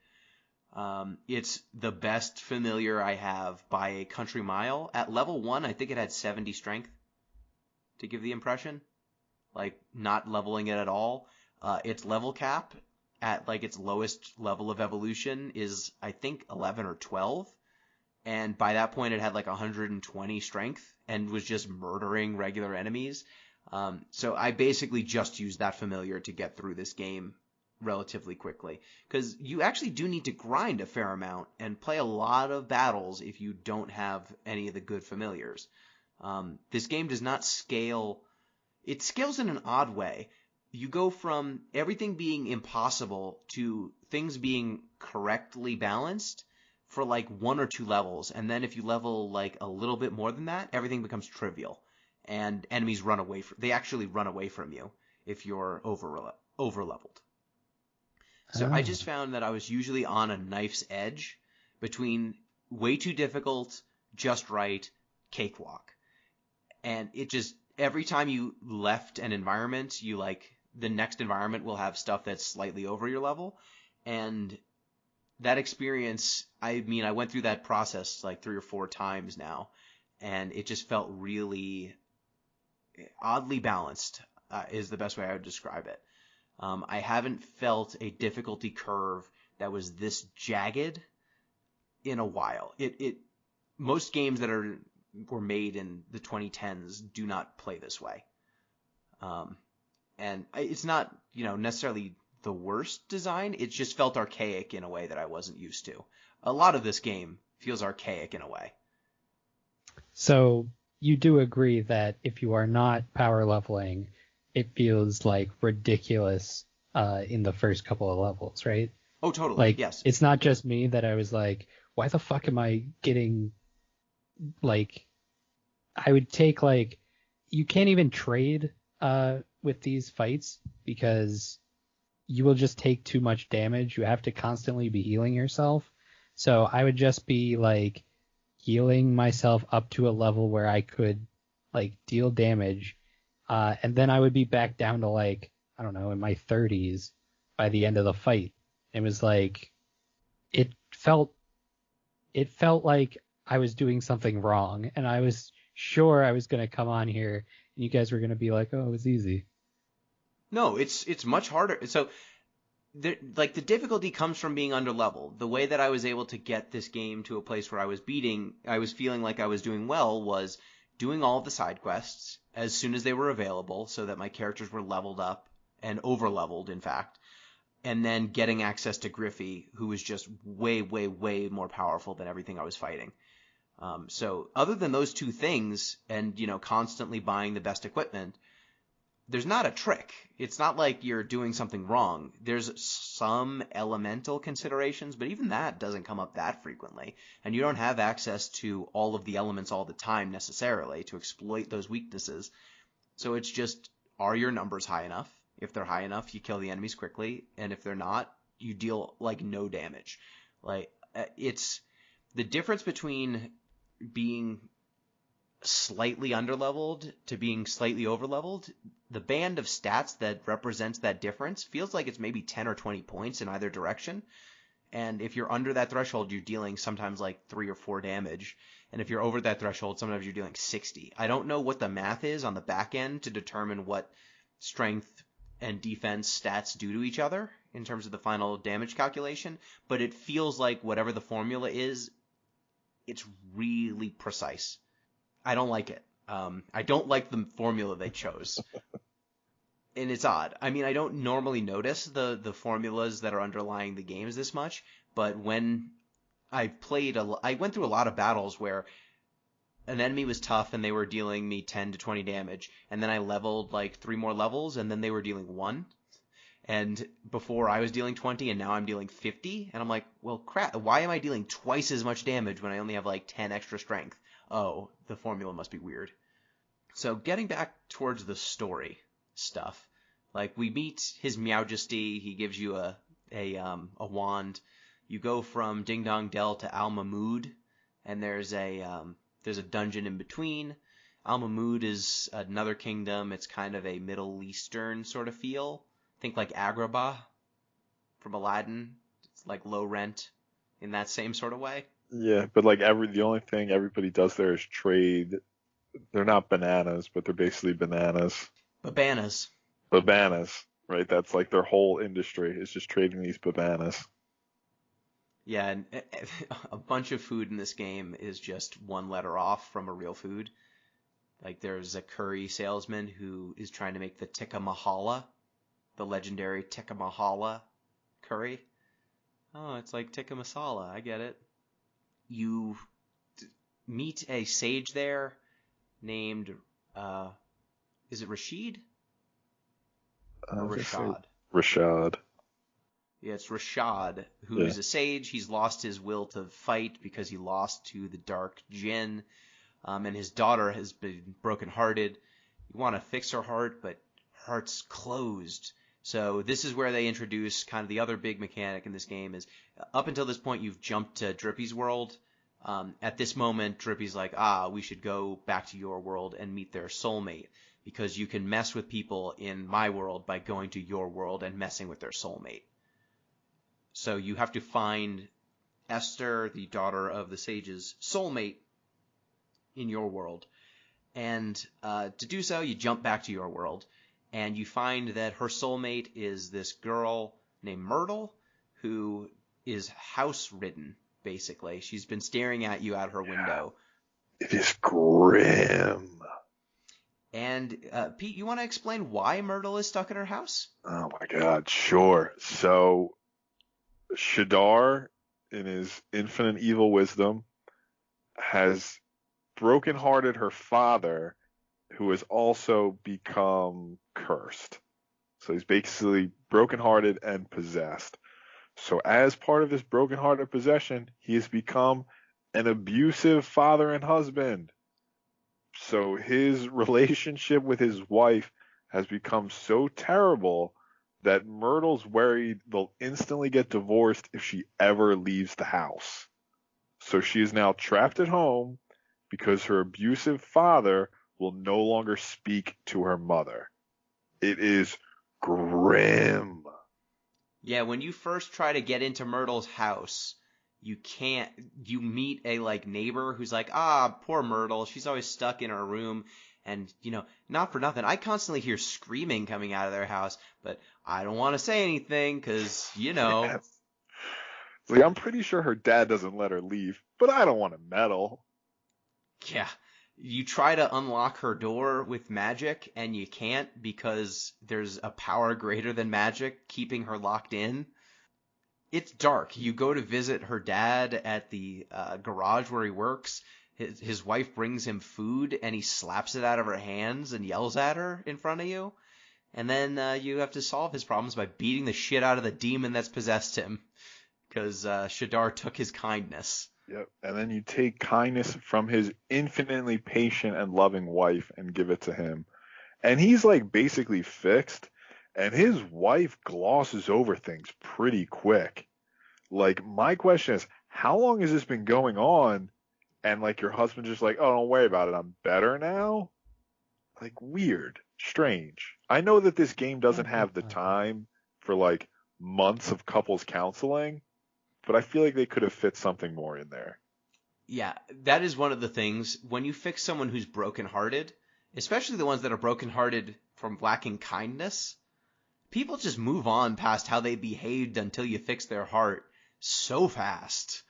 It's the best familiar I have by a country mile. At level 1, I think it had 70 strength to give the impression. Like, not leveling it at all. Its level cap at, like, its lowest level of evolution is, I think, 11 or 12. And by that point, it had, like, 120 strength and was just murdering regular enemies. So I basically just used that familiar to get through this game relatively quickly, because you actually do need to grind a fair amount and play a lot of battles if you don't have any of the good familiars. This game does not scale. It scales in an odd way. You go from everything being impossible to things being correctly balanced for like 1 or 2 levels, and then if you level like a little bit more than that, everything becomes trivial, and enemies run away they actually run away from you if you're over leveled. So I just found that I was usually on a knife's edge between way too difficult, just right, cakewalk. And it just, every time you left an environment, the next environment will have stuff that's slightly over your level. And that experience, I mean, I went through that process like 3 or 4 times now, and it just felt really oddly balanced, is the best way I would describe it. I haven't felt a difficulty curve that was this jagged in a while. Most games that were made in the 2010s do not play this way. And it's not, necessarily the worst design. It just felt archaic in a way that I wasn't used to. A lot of this game feels archaic in a way. So you do agree that if you are not power leveling, it feels like ridiculous in the first couple of levels, right? Oh, totally. Like, yes. It's not just me that I was like, why the fuck am I getting, like, I would take, like, you can't even trade with these fights because you will just take too much damage. You have to constantly be healing yourself. So I would just be, like, healing myself up to a level where I could, like, deal damage. And then I would be back down to, like, I don't know, in my 30s by the end of the fight. It was like, it felt like I was doing something wrong, and I was sure I was going to come on here and you guys were going to be like, oh, it was easy. No, it's much harder. So, the difficulty comes from being underleveled. The way that I was able to get this game to a place where I was feeling like I was doing well, was doing all of the side quests as soon as they were available so that my characters were leveled up and over-leveled, in fact, and then getting access to Griffey, who was just way, way, way more powerful than everything I was fighting. So other than those 2 things and, constantly buying the best equipment, there's not a trick. It's not like you're doing something wrong. There's some elemental considerations, but even that doesn't come up that frequently. And you don't have access to all of the elements all the time necessarily to exploit those weaknesses. So it's just, are your numbers high enough? If they're high enough, you kill the enemies quickly. And if they're not, you deal like no damage. It's the difference between being slightly underleveled to being slightly overleveled. The band of stats that represents that difference feels like it's maybe 10 or 20 points in either direction. And if you're under that threshold, you're dealing sometimes like 3 or 4 damage. And if you're over that threshold, sometimes you're dealing 60. I don't know what the math is on the back end to determine what strength and defense stats do to each other in terms of the final damage calculation, but it feels like whatever the formula is, it's really precise. I don't like it. I don't like the formula they chose. And it's odd. I mean, I don't normally notice the formulas that are underlying the games this much, but when I went through a lot of battles where an enemy was tough and they were dealing me 10 to 20 damage, and then I leveled like 3 more levels and then they were dealing 1. And before I was dealing 20 and now I'm dealing 50, and I'm like, well, crap, why am I dealing twice as much damage when I only have like 10 extra strength? Oh, the formula must be weird. So getting back towards the story stuff, like we meet His Majesty, he gives you a wand. You go from Ding Dong Dell to Al Mahmood, and there's a dungeon in between. Al Mahmood is another kingdom. It's kind of a Middle Eastern sort of feel. Think like Agrabah from Aladdin. It's like low rent in that same sort of way. Yeah, but like the only thing everybody does there is trade. They're not bananas, but they're basically bananas. Babanas. Babanas, right? That's like their whole industry is just trading these babanas. Yeah, and a bunch of food in this game is just one letter off from a real food. Like there's a curry salesman who is trying to make the tikka masala, the legendary tikka masala curry. Oh, it's like tikka masala. I get it. You meet a sage there named, is it Rashid? Or Rashad? Rashad. Yeah, it's Rashad, who's a sage. He's lost his will to fight because he lost to the Dark Jinn, and his daughter has been brokenhearted. You want to fix her heart, but her heart's closed. So this is where they introduce kind of the other big mechanic in this game is, up until this point, you've jumped to Drippy's world. At this moment, Drippy's like, we should go back to your world and meet their soulmate, because you can mess with people in my world by going to your world and messing with their soulmate. So you have to find Esther, the daughter of the sage's soulmate, in your world. And to do so, you jump back to your world, and you find that her soulmate is this girl named Myrtle, who is house-ridden, basically. She's been staring at you out her window. It is grim. And, Pete, you want to explain why Myrtle is stuck in her house? Oh my god, sure. So, Shadar, in his infinite evil wisdom, has brokenhearted her father, who has also become cursed. So he's basically brokenhearted and possessed. So as part of this brokenhearted possession, he has become an abusive father and husband. So his relationship with his wife has become so terrible that Myrtle's worried they'll instantly get divorced if she ever leaves the house. So she is now trapped at home because her abusive father will no longer speak to her mother. It is grim. Yeah, when you first try to get into Myrtle's house, you meet a neighbor who's like, poor Myrtle, she's always stuck in her room. And, not for nothing, I constantly hear screaming coming out of their house, but I don't want to say anything because, Yes. Like, I'm pretty sure her dad doesn't let her leave, but I don't want to meddle. Yeah. You try to unlock her door with magic, and you can't because there's a power greater than magic keeping her locked in. It's dark. You go to visit her dad at the garage where he works. His wife brings him food, and he slaps it out of her hands and yells at her in front of you. And then you have to solve his problems by beating the shit out of the demon that's possessed him, because Shadar took his kindness. Yep. And then you take kindness from his infinitely patient and loving wife and give it to him. And he's basically fixed. And his wife glosses over things pretty quick. My question is, how long has this been going on? And your husband's just oh, don't worry about it, I'm better now? Weird. Strange. I know that this game doesn't have the time for months of couples counseling, but I feel like they could have fit something more in there. Yeah, that is one of the things. When you fix someone who's brokenhearted, especially the ones that are brokenhearted from lacking kindness, people just move on past how they behaved until you fix their heart so fast.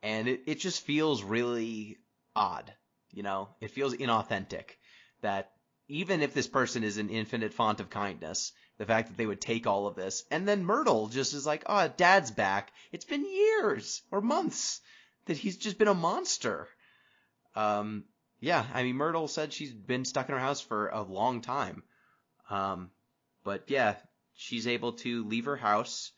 And it just feels really odd, It feels inauthentic that even if this person is an infinite font of kindness, the fact that they would take all of this, and then Myrtle just is like, oh, Dad's back. It's been years or months that he's just been a monster. Yeah, I mean, Myrtle said she's been stuck in her house for a long time. But yeah, she's able to leave her house,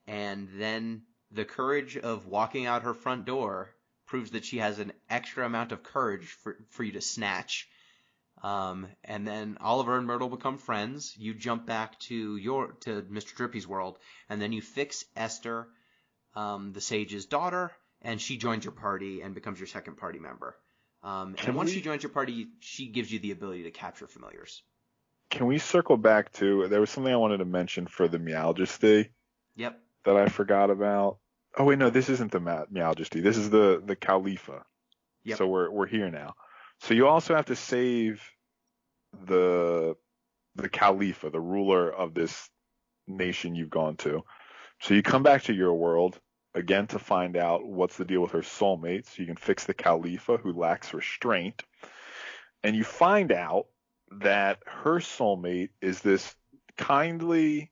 and then the courage of walking out her front door proves that she has an extra amount of courage for you to snatch. And then Oliver and Myrtle become friends. You jump back to Mr. Drippy's world, and then you fix Esther, the sage's daughter, and she joins your party and becomes your second party member. And once she joins your party, she gives you the ability to capture familiars. Can we circle back to, there was something I wanted to mention for the Meowjesty. Yep. That I forgot about. Oh wait, no, this isn't the Meowjesty. This is the Khalifa. Yep. So we're here now. So you also have to save the Khalifa, the ruler of this nation you've gone to. So you come back to your world again to find out what's the deal with her soulmate, so you can fix the Khalifa who lacks restraint. And you find out that her soulmate is this kindly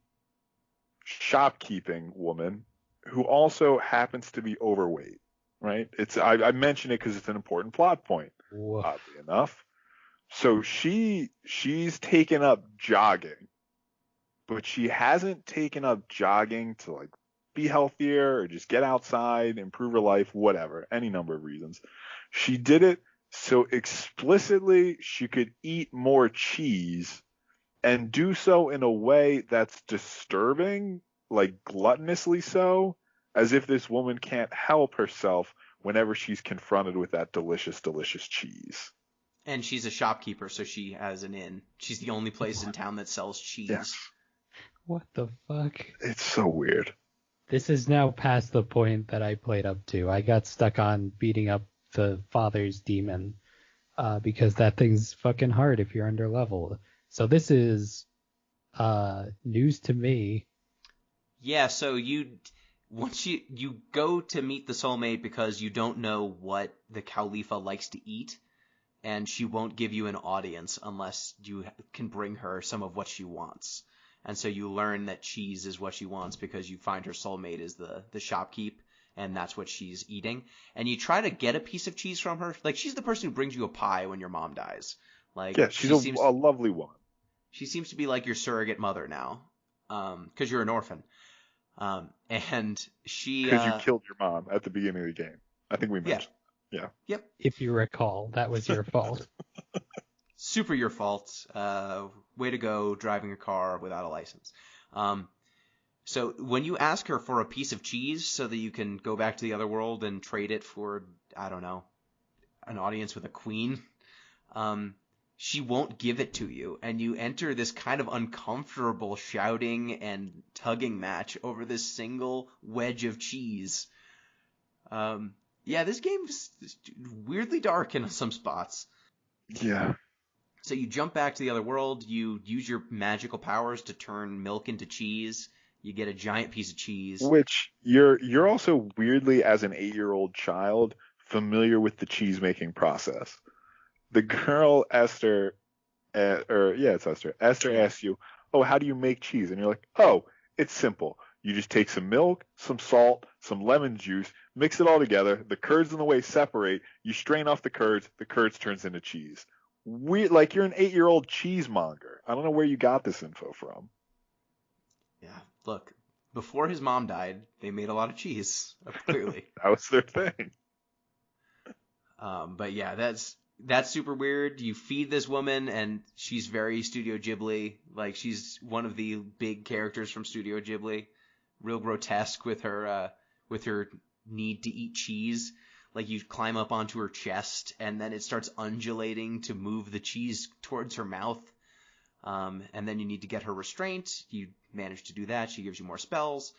shopkeeping woman who also happens to be overweight, right? I mention it because it's an important plot point, oddly enough. So she's taken up jogging, but she hasn't taken up jogging to like be healthier or just get outside, improve her life, whatever, any number of reasons. She did it so explicitly she could eat more cheese and do so in a way that's disturbing, like gluttonously so, as if this woman can't help herself whenever she's confronted with that delicious, delicious cheese. And she's a shopkeeper, so she has an inn. She's the only place in town that sells cheese. Yes. What the fuck? It's so weird. This is now past the point that I played up to. I got stuck on beating up the father's demon because that thing's fucking hard if you're under leveled. So this is news to me. Yeah, so once you go to meet the soulmate because you don't know what the Khalifa likes to eat, and she won't give you an audience unless you can bring her some of what she wants. And so you learn that cheese is what she wants because you find her soulmate is the shopkeep, and that's what she's eating. And you try to get a piece of cheese from her. Like, she's the person who brings you a pie when your mom dies. Like, yeah, she's a lovely woman. She seems to be like your surrogate mother now, because you're an orphan. And she... Because you killed your mom at the beginning of the game. I think we mentioned. Yeah. Yep. If you recall, that was your fault. Super your fault. Way to go driving a car without a license. So when you ask her for a piece of cheese so that you can go back to the other world and trade it for, I don't know, an audience with a queen, she won't give it to you. And you enter this kind of uncomfortable shouting and tugging match over this single wedge of cheese. Yeah, this game's weirdly dark in some spots. Yeah. So you jump back to the other world, you use your magical powers to turn milk into cheese, you get a giant piece of cheese. Which you're also weirdly, as an 8-year-old child, familiar with the cheese making process. The girl Esther, it's Esther. Esther asks you, "Oh, how do you make cheese?" And you're like, "Oh, it's simple. You just take some milk, some salt, some lemon juice, mix it all together. The curds and the whey separate. You strain off the curds turns into cheese." Weird, like you're an 8-year-old cheesemonger. I don't know where you got this info from. Yeah, look, before his mom died, they made a lot of cheese, clearly. That was their thing. But yeah, that's super weird. You feed this woman, and she's very Studio Ghibli. Like, she's one of the big characters from Studio Ghibli. Real grotesque with her need to eat cheese. Like, you climb up onto her chest, and then it starts undulating to move the cheese towards her mouth. And then you need to get her restraint. You manage to do that. She gives you more spells.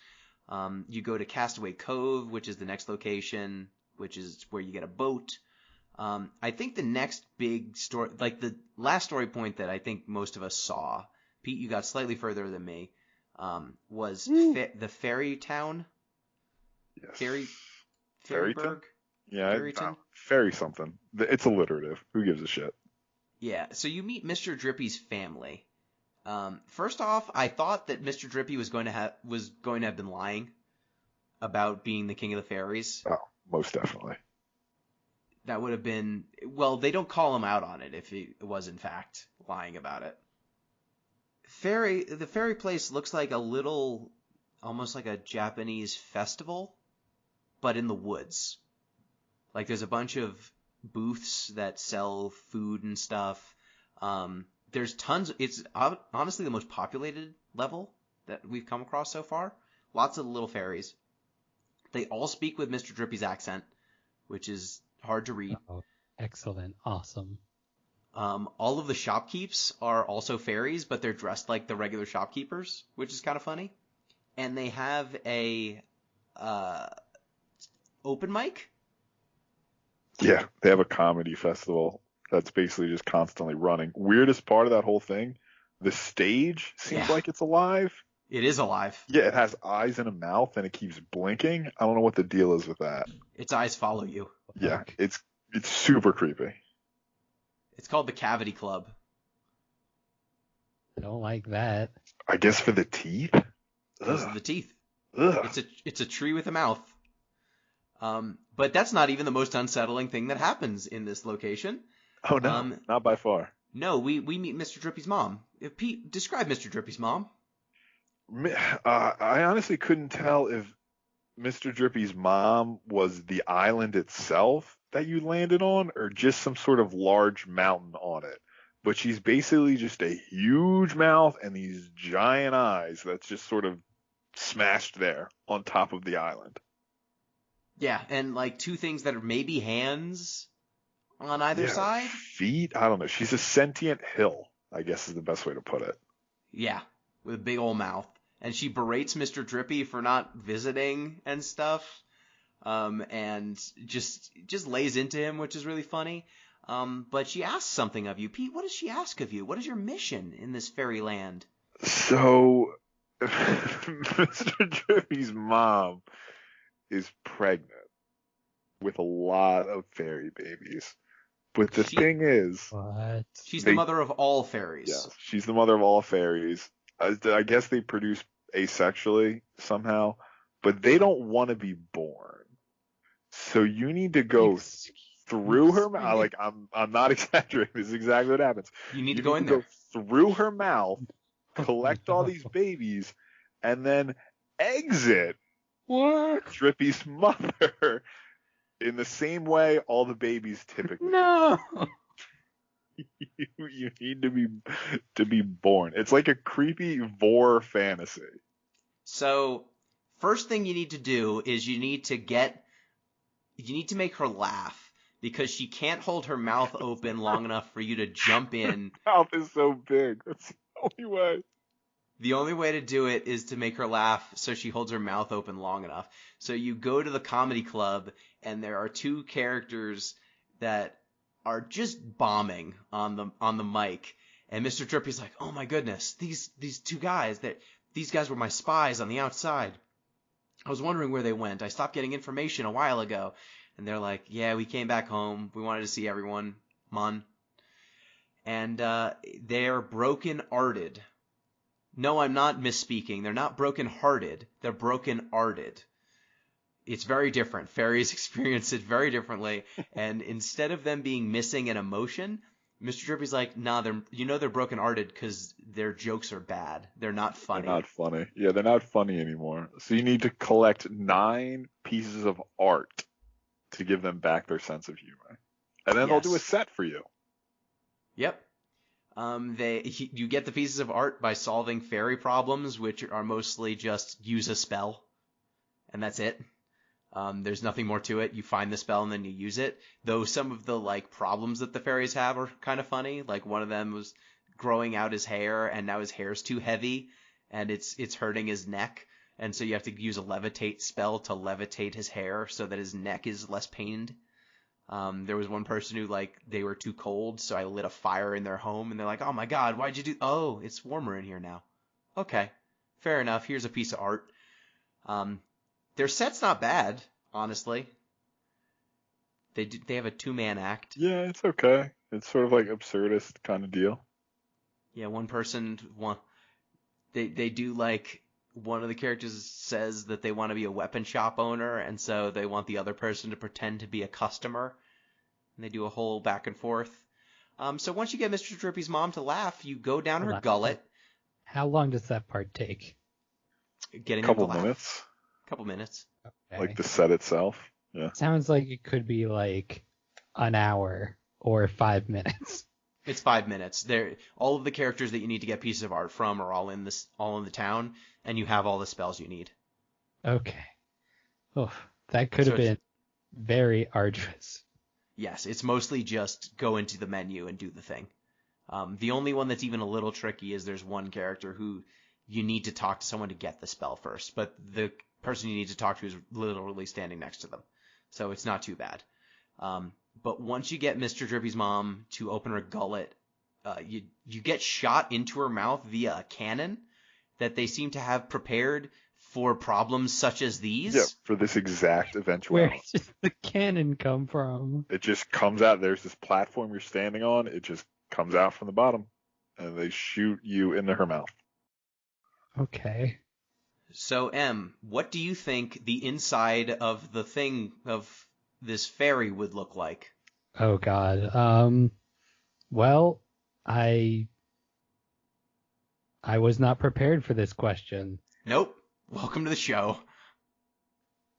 You go to Castaway Cove, which is the next location, which is where you get a boat. I think the next big story, like the last story point that I think most of us saw, Pete, you got slightly further than me, was the Fairy Town. Yes. Fairyburg? Yeah, fairy something. It's alliterative. Who gives a shit? Yeah, so you meet Mr. Drippy's family. First off, I thought that Mr. Drippy was going to have been lying about being the king of the fairies. Oh, most definitely. That would have been, well, they don't call him out on it if he was in fact lying about it. The fairy place looks like a little, almost like a Japanese festival, but in the woods. Like there's a bunch of booths that sell food and stuff. There's tons. It's honestly the most populated level that we've come across so far. Lots of little fairies. They all speak with Mr. Drippy's accent, which is hard to read. Oh, excellent. Awesome. All of the shopkeepers are also fairies, but they're dressed like the regular shopkeepers, which is kind of funny. And they have a open mic. Yeah, they have a comedy festival that's basically just constantly running. Weirdest part of that whole thing, the stage seems like it's alive. It is alive. Yeah, it has eyes and a mouth, and it keeps blinking. I don't know what the deal is with that. Its eyes follow you. Yeah, it's super creepy. It's called the Cavity Club. I don't like that. I guess for the teeth? Those are the teeth. Ugh. It's a tree with a mouth. But that's not even the most unsettling thing that happens in this location. Oh, no, not by far. No, we meet Mr. Drippy's mom. Pete, describe Mr. Drippy's mom. I honestly couldn't tell if Mr. Drippy's mom was the island itself that you landed on or just some sort of large mountain on it. But she's basically just a huge mouth and these giant eyes that's just sort of smashed there on top of the island. Yeah, and like two things that are maybe hands on either side. Feet? I don't know. She's a sentient hill, I guess is the best way to put it. Yeah, with a big old mouth. And she berates Mr. Drippy for not visiting and stuff. And just lays into him, which is really funny. But she asks something of you. Pete, what does she ask of you? What is your mission in this fairyland? So, Mr. Drippy's mom is pregnant with a lot of fairy babies. But the thing is... What? She's the mother of all fairies. Yeah, she's the mother of all fairies. I guess they produce asexually somehow, but they don't want to be born. So you need to go through her mouth. Like, I'm not exaggerating. This is exactly what happens. You need to go in there. Go through her mouth, collect all these babies, and then exit Drippy's mother in the same way all the babies typically. No. You need to be born. It's like a creepy vor fantasy. So, first thing you need to do is you need to make her laugh because she can't hold her mouth open long enough for you to jump in. Her mouth is so big. That's the only way. The only way to do it is to make her laugh so she holds her mouth open long enough. So you go to the comedy club and there are two characters that are just bombing on the mic. And Mr. Drippy's like, "Oh my goodness, these two guys, these guys were my spies on the outside. I was wondering where they went. I stopped getting information a while ago." And they're like, "Yeah, we came back home. We wanted to see everyone, Mon." And they're broken-hearted. No, I'm not misspeaking. They're not broken-hearted. They're broken-hearted. It's very different. Fairies experience it very differently. And instead of them being missing an emotion, Mr. Drippy's like, "Nah, they're broken-hearted because their jokes are bad. They're not funny." They're not funny. Yeah, they're not funny anymore. So you need to collect 9 pieces of art to give them back their sense of humor. And then they'll do a set for you. Yep. You get the pieces of art by solving fairy problems, which are mostly just use a spell. And that's it. There's nothing more to it. You find the spell and then you use it. Though some of the problems that the fairies have are kind of funny. Like one of them was growing out his hair and now his hair's too heavy and it's hurting his neck. And so you have to use a levitate spell to levitate his hair so that his neck is less pained. There was one person who they were too cold, so I lit a fire in their home and they're like, "Oh my God, why'd you do?" "Oh, it's warmer in here now." "Okay, fair enough. Here's a piece of art." Their set's not bad, honestly. They have a 2-man act. Yeah, it's okay. It's sort of like absurdist kind of deal. Yeah, one person they do one of the characters says that they want to be a weapon shop owner, and so they want the other person to pretend to be a customer. and they do a whole back and forth. So once you get Mr. Drippy's mom to laugh, you go down her Hold on. gullet. How long does that part take? Getting Couple them to laugh. minutes, Couple minutes. Okay. like the set itself. Yeah. Sounds like it could be like an hour or 5 minutes. It's 5 minutes. All of the characters that you need to get pieces of art from are all in the town, and you have all the spells you need. Okay. Oh, that could have So it's- been very arduous. Yes, it's mostly just go into the menu and do the thing. The only one that's even a little tricky is there's one character who you need to talk to someone to get the spell first, but the person you need to talk to is literally standing next to them. So it's not too bad. But once you get Mr. Drippy's mom to open her gullet, you get shot into her mouth via a cannon that they seem to have prepared for problems such as these. Yeah, for this exact Where eventuality. does the cannon come from? It just comes out. There's this platform you're standing on. It just comes out from the bottom, and they shoot you into her mouth. Okay. So, M, what do you think the inside of the thing of this fairy would look like? Oh God. Well, I was not prepared for this question. Nope. Welcome to the show.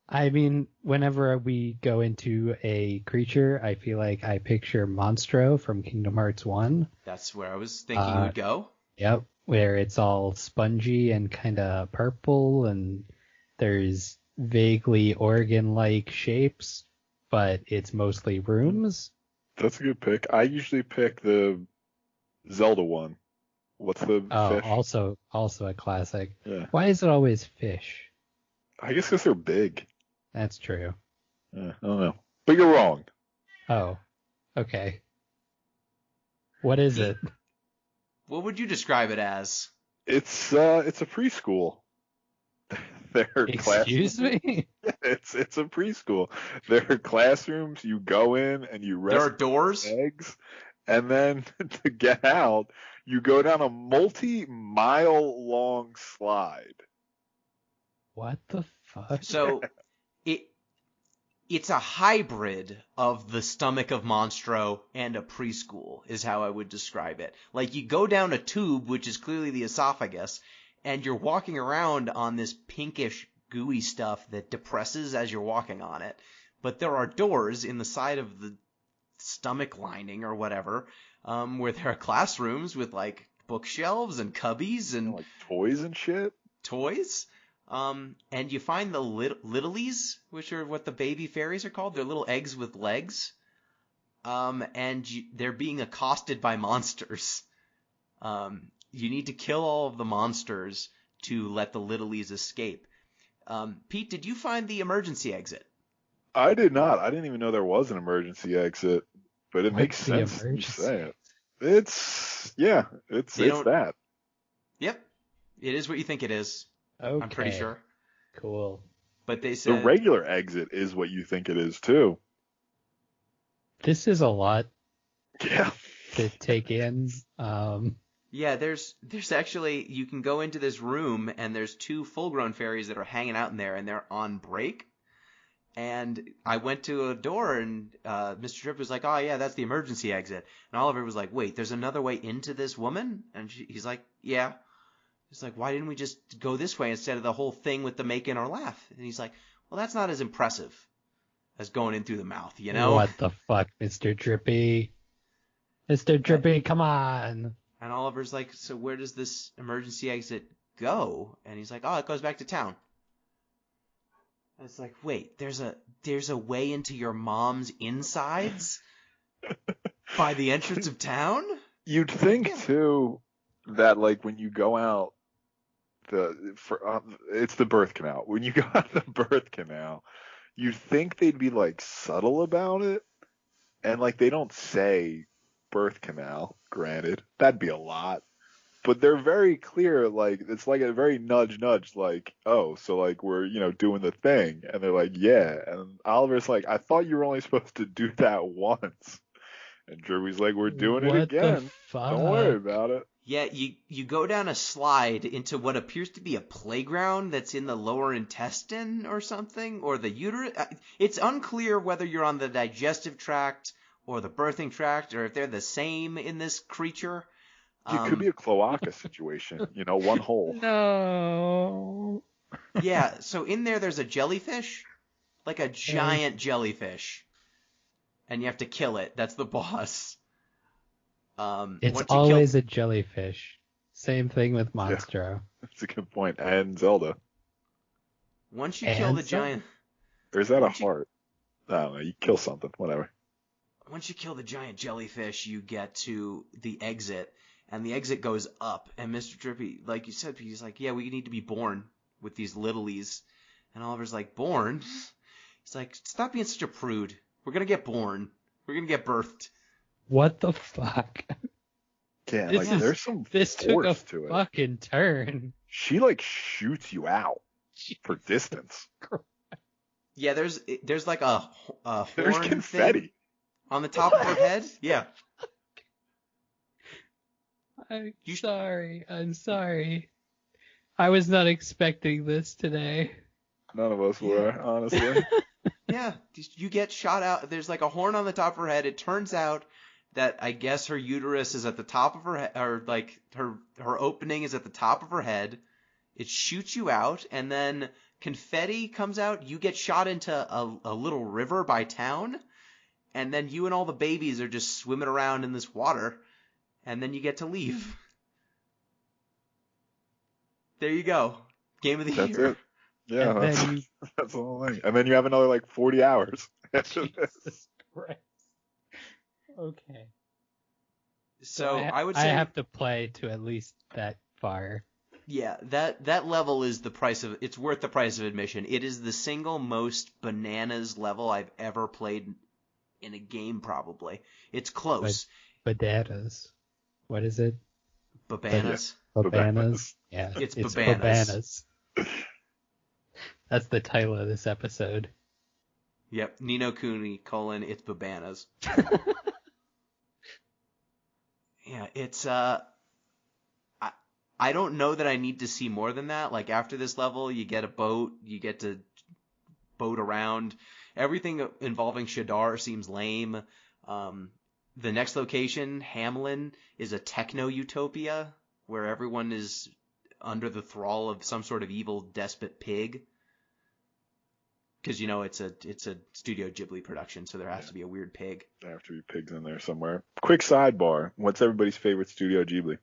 I mean, whenever we go into a creature, I feel like I picture Monstro from Kingdom Hearts 1. That's where I was thinking you would go. Yep, where it's all spongy and kind of purple, and there's vaguely organ-like shapes, but it's mostly rooms. That's a good pick. I usually pick the Zelda one. What's the Oh, fish? also a classic. Yeah. Why is it always fish? I guess because they're big. That's true. Yeah, I don't know. But you're wrong. Oh, okay. What is it? What would you describe it as? It's a preschool. They're Excuse me? It's a preschool. There are classrooms. You go in and you There are rest doors? eggs, and then to get out, you go down a multi-mile long slide. What the fuck? So it's a hybrid of the stomach of Monstro and a preschool is how I would describe it. Like you go down a tube, which is clearly the esophagus, and you're walking around on this pinkish gooey stuff that depresses as you're walking on it. But there are doors in the side of the stomach lining or whatever, where there are classrooms with like bookshelves and cubbies and Like toys and shit. toys. And you find the littlies, which are what the baby fairies are called. They're little eggs with legs. And they're being accosted by monsters. You need to kill all of the monsters to let the littlies escape. Pete, did you find the emergency exit? I did not. I didn't even know there was an emergency exit, but it makes What's the sense when you emergency? say it. It's that. Yep. It is what you think it is. Okay. I'm pretty sure. Cool. But they The said regular exit is what you think it is too. This is a lot Yeah. to take in. yeah, there's actually, you can go into this room and there's two full-grown fairies that are hanging out in there and they're on break. And I went to a door and Mr. Tripp was like, oh yeah, that's the emergency exit. And Oliver was like, wait, there's another way into this woman? And he's like, yeah. He's like, why didn't we just go this way instead of the whole thing with the making her laugh? And he's like, well, that's not as impressive as going in through the mouth, you know? What the fuck, Mr. Drippy? Mr. Drippy, come on. And Oliver's like, so where does this emergency exit go? And he's like, oh, it goes back to town. And it's like, wait, there's a way into your mom's insides by the entrance of town? You'd think too that like when you go out it's the birth canal. When you go out the birth canal, you'd think they'd be like subtle about it, and like they don't say birth canal. Granted, that'd be a lot, but they're very clear. Like it's like a very nudge, like, oh, so like we're doing the thing, and they're like, yeah, and Oliver's like, I thought you were only supposed to do that once, and Drew's like, we're doing it What the again. fuck? Don't worry about it. Yeah, you go down a slide into what appears to be a playground that's in the lower intestine or something, or the uterus. It's unclear whether you're on the digestive tract or the birthing tract, or if they're the same in this creature. It could be a cloaca situation, one hole. No. Yeah, so in there's a jellyfish, like a giant jellyfish, and you have to kill it. That's the boss. It's always a jellyfish. Same thing with Monstro. Yeah, that's a good point. And Zelda. Once you kill the giant... Or is that a heart? I don't know. You kill something. Whatever. Once you kill the giant jellyfish, you get to the exit, and the exit goes up. And Mr. Drippy, like you said, he's like, yeah, we need to be born with these littlies. And Oliver's like, born? He's like, stop being such a prude. We're going to get born. We're going to get birthed. What the fuck? Yeah, there's some this took a to it. Fucking turn. She shoots you out for distance. Yeah, there's like a horn there's confetti thing on the top of her head. Yeah. I'm sorry. I was not expecting this today. None of us were, honestly. Yeah, you get shot out. There's like a horn on the top of her head. It turns out that I guess her uterus is at the top of her head, or like her opening is at the top of her head. It shoots you out, and then confetti comes out. You get shot into a little river by town, and then you and all the babies are just swimming around in this water, and then you get to leave. There you go. Game of the year. That's it. Yeah, that's the whole thing. And then you have another 40 hours after this. Christ. Okay. So I would say I have to play to at least that far. Yeah, that level is it's worth the price of admission. It is the single most bananas level I've ever played in a game, probably. It's close. Bananas. What is it? Babanas. Babanas. Yeah, it's Babanas. That's the title of this episode. Yep, Ni No Kuni, it's Babanas. Yeah, it's I don't know that I need to see more than that. Like after this level, you get a boat, you get to boat around. Everything involving Shadar seems lame. The next location, Hamlin, is a techno-utopia where everyone is under the thrall of some sort of evil despot pig. Because it's a Studio Ghibli production, so there has to be a weird pig. There have to be pigs in there somewhere. Quick sidebar: what's everybody's favorite Studio Ghibli?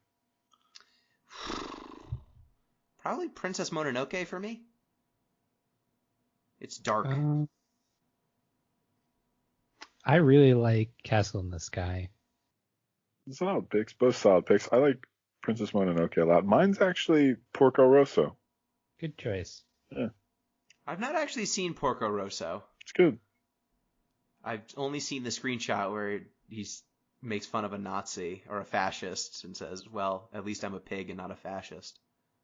Probably Princess Mononoke for me. It's dark. I really like Castle in the Sky. Solid picks, both solid picks. I like Princess Mononoke a lot. Mine's actually Porco Rosso. Good choice. Yeah. I've not actually seen Porco Rosso. It's good. I've only seen the screenshot where he makes fun of a Nazi or a fascist and says, well, at least I'm a pig and not a fascist.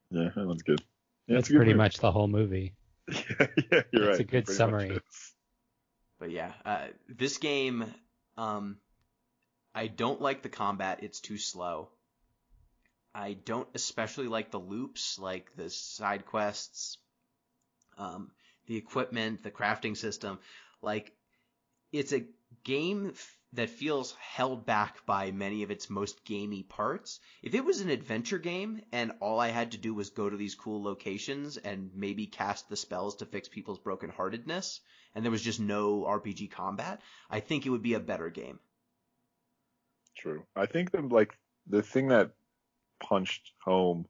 Yeah, that one's good. Yeah, That's pretty much the whole movie. Yeah, you're right. It's a good summary. But yeah, this game, I don't like the combat. It's too slow. I don't especially like the loops, like the side quests, the equipment, the crafting system. Like, it's a game that feels held back by many of its most gamey parts. If it was an adventure game and all I had to do was go to these cool locations and maybe cast the spells to fix people's brokenheartedness, and there was just no RPG combat, I think it would be a better game. True. I think the thing that punched home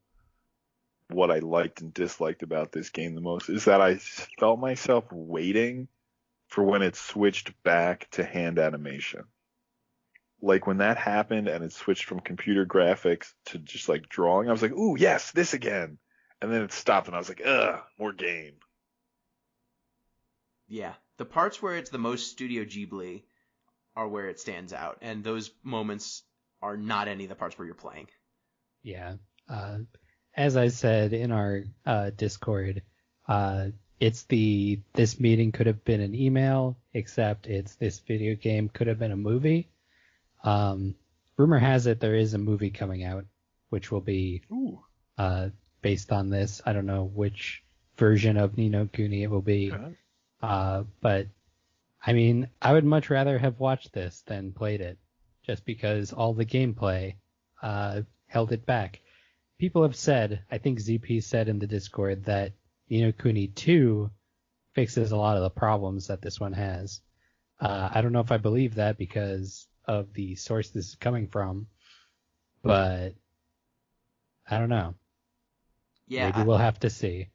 what I liked and disliked about this game the most is that I felt myself waiting for when it switched back to hand animation. Like when that happened and it switched from computer graphics to just drawing, I was like, ooh, yes, this again. And then it stopped and I was like, ugh, more game. Yeah. The parts where it's the most Studio Ghibli are where it stands out. And those moments are not any of the parts where you're playing. Yeah. As I said in our Discord, it's this meeting could have been an email, except this video game could have been a movie. Rumor has it there is a movie coming out, which will be based on this. I don't know which version of Ni No Kuni it will be, but I mean, I would much rather have watched this than played it, just because all the gameplay held it back. People have said, I think ZP said in the Discord, that Ni No Kuni 2 fixes a lot of the problems that this one has. I don't know if I believe that because of the source this is coming from, but I don't know. Yeah, Maybe we'll have to see.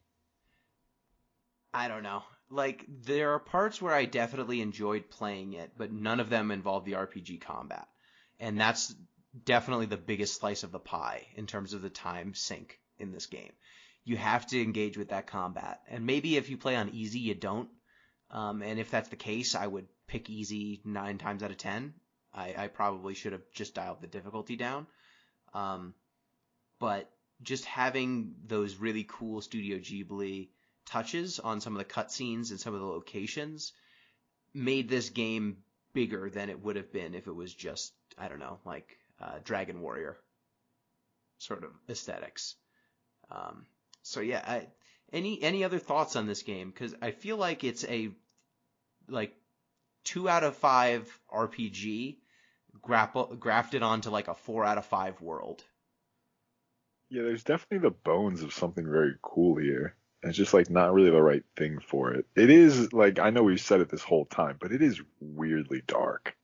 I don't know. Like, there are parts where I definitely enjoyed playing it, but none of them involve the RPG combat. And that's definitely the biggest slice of the pie in terms of the time sink in this game. You have to engage with that combat. And maybe if you play on easy, you don't. And if that's the case, I would pick easy 9 times out of 10. I probably should have just dialed the difficulty down. But just having those really cool Studio Ghibli touches on some of the cutscenes and some of the locations made this game bigger than it would have been if it was just, I don't know, like Dragon Warrior sort of aesthetics. So yeah, any other thoughts on this game? Because I feel like it's a like 2 out of 5 RPG grafted onto like a 4 out of 5 world. Yeah, there's definitely the bones of something very cool here. It's just like not really the right thing for it. It is like, I know we've said it this whole time, but it is weirdly dark.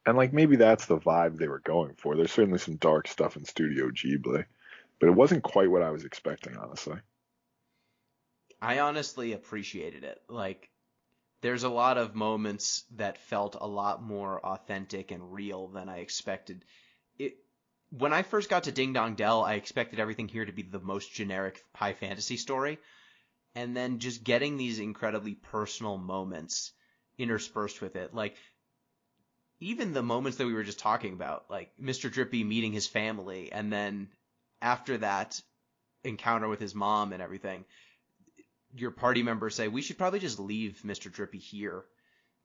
And like maybe that's the vibe they were going for. There's certainly some dark stuff in Studio Ghibli, but it wasn't quite what I was expecting, honestly. I honestly appreciated it. Like, there's a lot of moments that felt a lot more authentic and real than I expected. When I first got to Ding Dong Dell, I expected everything here to be the most generic high fantasy story. And then just getting these incredibly personal moments interspersed with it. Like, even the moments that we were just talking about, like Mr. Drippy meeting his family, and then after that encounter with his mom and everything, your party members say, we should probably just leave Mr. Drippy here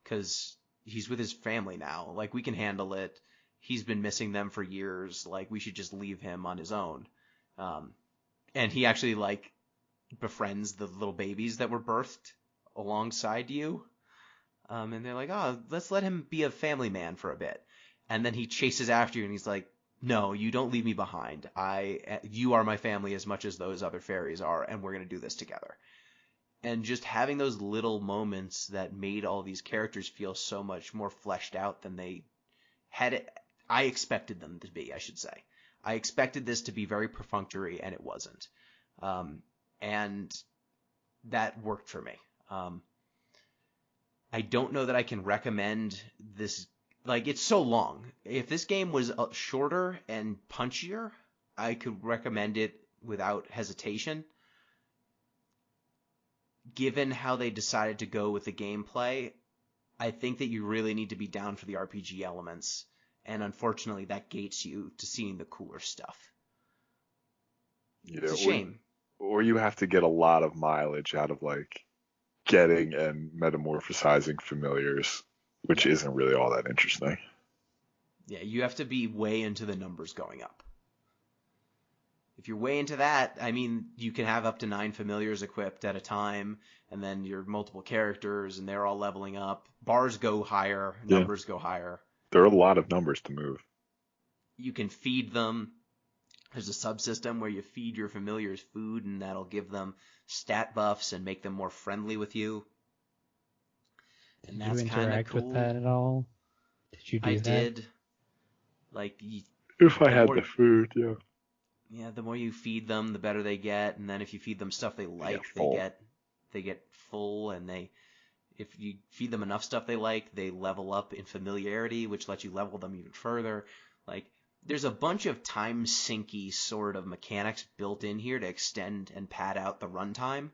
because he's with his family now. Like, we can handle it. He's been missing them for years. Like, we should just leave him on his own. And he actually, like, befriends the little babies that were birthed alongside you. And they're like, oh, let's let him be a family man for a bit. And then he chases after you and he's like, no, you don't leave me behind. You are my family as much as those other fairies are, and we're going to do this together. And just having those little moments that made all these characters feel so much more fleshed out than they had I expected them to be, I should say. I expected this to be very perfunctory, and it wasn't. And that worked for me. I don't know that I can recommend this. Like, it's so long. If this game was shorter and punchier, I could recommend it without hesitation. Given how they decided to go with the gameplay, I think that you really need to be down for the RPG elements. And unfortunately, that gates you to seeing the cooler stuff. Yeah, It's a shame. Or you have to get a lot of mileage out of like getting and metamorphosizing familiars, which isn't really all that interesting. Yeah, you have to be way into the numbers going up. If you're way into that, I mean, you can have up to 9 familiars equipped at a time, and then your multiple characters, and they're all leveling up. Bars go higher, numbers go higher. There are a lot of numbers to move. You can feed them. There's a subsystem where you feed your familiars food, and that'll give them stat buffs and make them more friendly with you. And Did that's you kind of interact cool. with that at all? Did you do I that? did. Like, If I the had more- the food, yeah. Yeah, the more you feed them, the better they get. And then if you feed them stuff they like, full. they get full. And if you feed them enough stuff they like, they level up in familiarity, which lets you level them even further. Like, there's a bunch of time sinky sort of mechanics built in here to extend and pad out the runtime.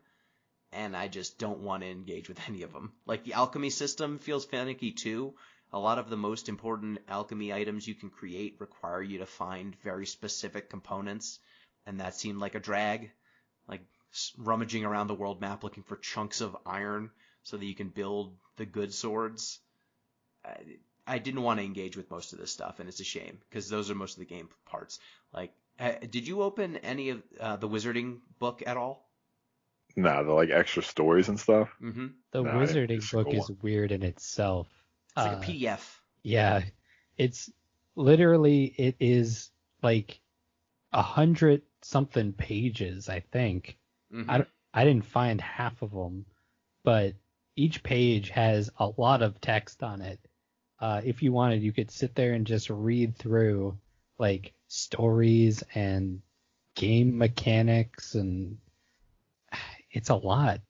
And I just don't want to engage with any of them. Like, the alchemy system feels finicky too. A lot of the most important alchemy items you can create require you to find very specific components, and that seemed like a drag. Like rummaging around the world map looking for chunks of iron so that you can build the good swords. I didn't want to engage with most of this stuff, and it's a shame, because those are most of the game parts. Like, did you open any of the wizarding book at all? Nah, the like extra stories and stuff. Mm-hmm. The No, I didn't read a Wizarding book single is weird in itself. It's like a PDF. Yeah, it's literally, it is like 100 something pages, I think. Mm-hmm. I didn't find half of them, but each page has a lot of text on it. If you wanted, you could sit there and just read through like stories and game mechanics, and it's a lot.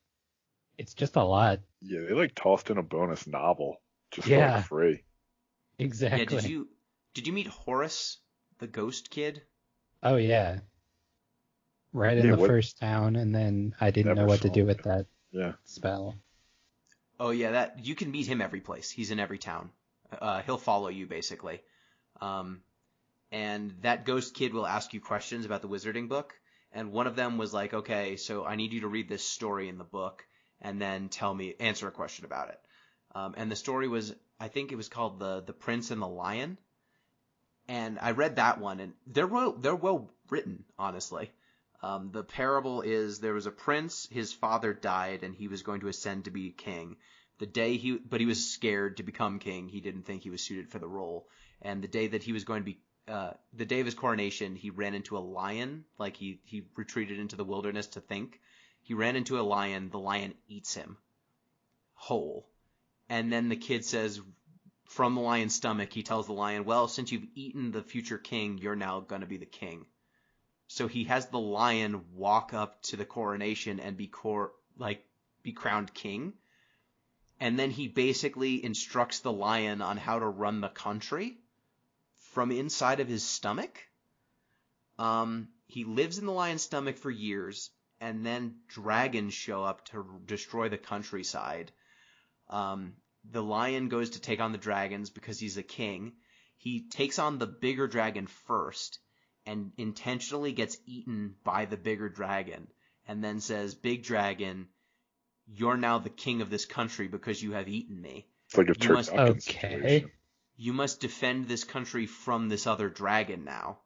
It's just a lot. Yeah, they like tossed in a bonus novel just for Yeah. like free. Exactly. Yeah, did you meet Horace, the ghost kid? Oh yeah. Right in Yeah, the what- first town, and then I didn't know Never what to saw do him. with that Yeah. spell. Oh yeah, that you can meet him every place. He's in every town. He'll follow you basically. And that ghost kid will ask you questions about the wizarding book. And one of them was like, okay, so I need you to read this story in the book and then answer a question about it. And the story was, I think it was called the Prince and the Lion. And I read that one, and they're well written, honestly. The parable is, there was a prince, his father died, and he was going to ascend to be king. But he was scared to become king. He didn't think he was suited for the role. And the day that he was going to be, the day of his coronation, he ran into a lion. Like he retreated into the wilderness to think. He ran into a lion. The lion eats him whole. And then the kid says, from the lion's stomach, he tells the lion, well, since you've eaten the future king, you're now going to be the king. So he has the lion walk up to the coronation and be crowned king. And then he basically instructs the lion on how to run the country from inside of his stomach. He lives in the lion's stomach for years, and then dragons show up to destroy the countryside. The lion goes to take on the dragons because he's a king. He takes on the bigger dragon first and intentionally gets eaten by the bigger dragon, and then says, big dragon, you're now the king of this country because you have eaten me. It's like a You must- turducken Okay. situation. You must defend this country from this other dragon now.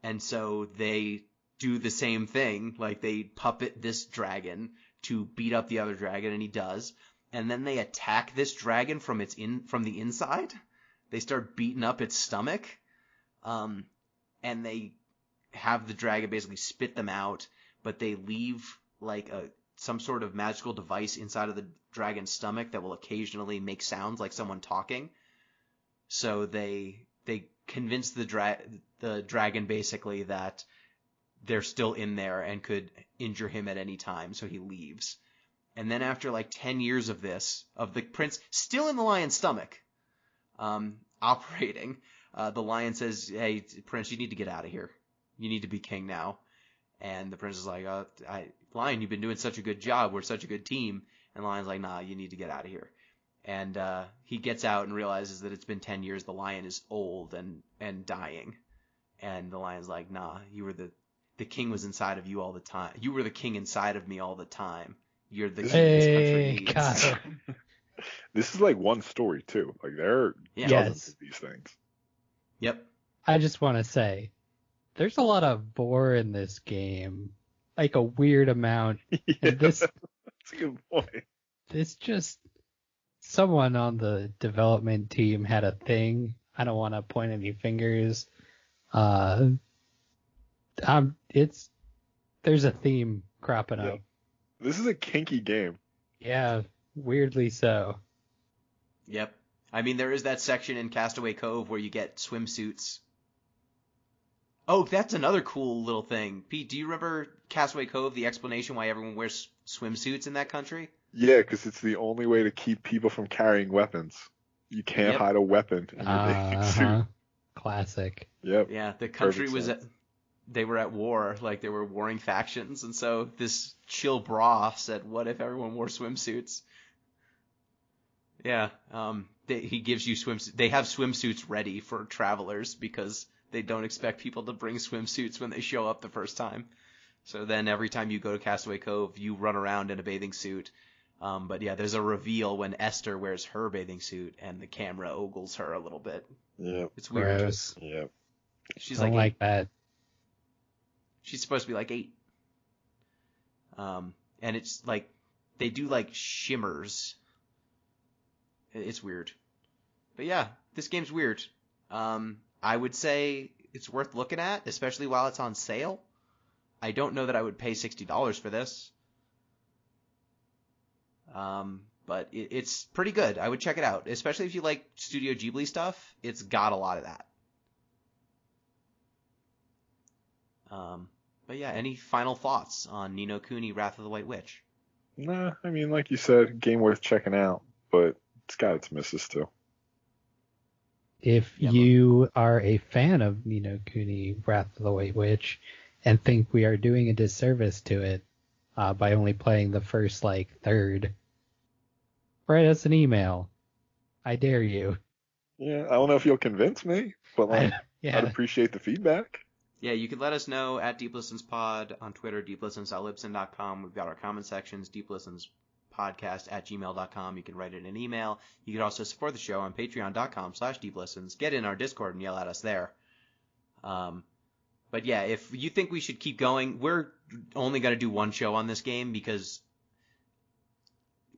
And so they do the same thing. Like, they puppet this dragon to beat up the other dragon, and he does. And then they attack this dragon from the inside. They start beating up its stomach. And they have the dragon basically spit them out, but they leave like some sort of magical device inside of the dragon's stomach that will occasionally make sounds like someone talking. So they convince the dragon basically that they're still in there and could injure him at any time, so he leaves. And then after like 10 years of this, of the prince still in the lion's stomach, operating, the lion says, hey, prince, you need to get out of here. You need to be king now. And the prince is like, lion, you've been doing such a good job. We're such a good team. And the lion's like, nah, you need to get out of here. And he gets out and realizes that it's been 10 years. The lion is old and dying. And the lion's like, nah, you were the king was inside of you all the time. You were the king inside of me all the time. You're the king this country Hey, needs. God. This is like one story too. Like there are Yeah. dozens Yes. of these things. Yep. I just want to say, there's a lot of bore in this game, like a weird amount. Yeah, And this that's a good point. just, someone on the development team had a thing. I don't want to point any fingers. There's a theme cropping Yeah. up. This is a kinky game. Yeah, weirdly so. Yep. I mean, there is that section in Castaway Cove where you get swimsuits. Oh, that's another cool little thing. Pete, do you remember Castaway Cove, the explanation why everyone wears swimsuits in that country? Yeah, because it's the only way to keep people from carrying weapons. You can't Yep. hide a weapon in your bathing suit. Uh-huh. Classic. Yep. Yeah, the country Perfect sense. they were at war, like they were warring factions, and so this chill bra said, what if everyone wore swimsuits? Yeah, he gives you swimsuits. They have swimsuits ready for travelers because they don't expect people to bring swimsuits when they show up the first time. So then every time you go to Castaway Cove, you run around in a bathing suit. But yeah, there's a reveal when Esther wears her bathing suit and the camera ogles her a little bit. Yep. It's weird. Gross. Yep. She's Don't like like that. She's supposed to be like 8. and it's like they do like shimmers. It's weird. But yeah, this game's weird. I would say it's worth looking at, especially while it's on sale. I don't know that I would pay $60 for this. But it's pretty good. I would check it out, especially if you like Studio Ghibli stuff. It's got a lot of that. But yeah, any final thoughts on Ni No Kuni, Wrath of the White Witch? Nah, I mean, like you said, game worth checking out, but it's got its misses too. If you are a fan of Ni No Kuni, Wrath of the White Witch, and think we are doing a disservice to it by only playing the first, third, write us an email. I dare you. Yeah, I don't know if you'll convince me, but I'd appreciate the feedback. Yeah, you could let us know at Deep Listens Pod on Twitter, deeplistens.libsyn.com. We've got our comment sections, deeplistenspodcast@gmail.com. You can write it in an email. You can also support the show on patreon.com/deeplistens. Get in our Discord and yell at us there. But yeah, if you think we should keep going, we're only going to do one show on this game because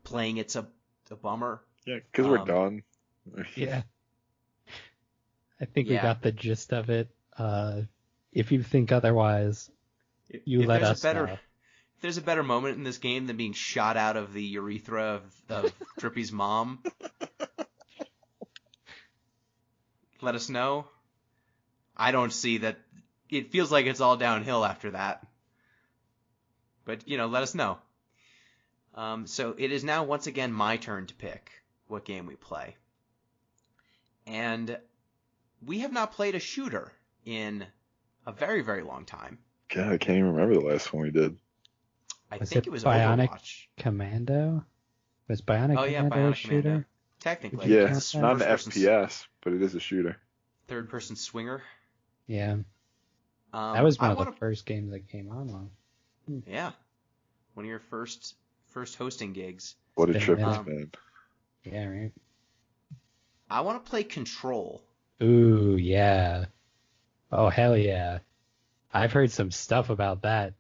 playing it's a bummer. Yeah, because we're done. Yeah. I think we got the gist of it. If you think otherwise, let us know. If there's a better moment in this game than being shot out of the urethra of Drippy's mom, let us know. I don't see that. It feels like it's all downhill after that. But, let us know. So it is now once again my turn to pick what game we play. And we have not played a shooter in a very, very long time. God, I can't even remember the last one we did. I think it was Bionic Overwatch. Commando? Was Bionic Commando a shooter? Commando. Technically. Yeah, it's not an FPS, but it is a shooter. Third-person swinger. Yeah. That was one of the first games that came on. Yeah. One of your first hosting gigs. What a trip it's been. Yeah, right. I want to play Control. Ooh, yeah. Oh, hell yeah. I've heard some stuff about that.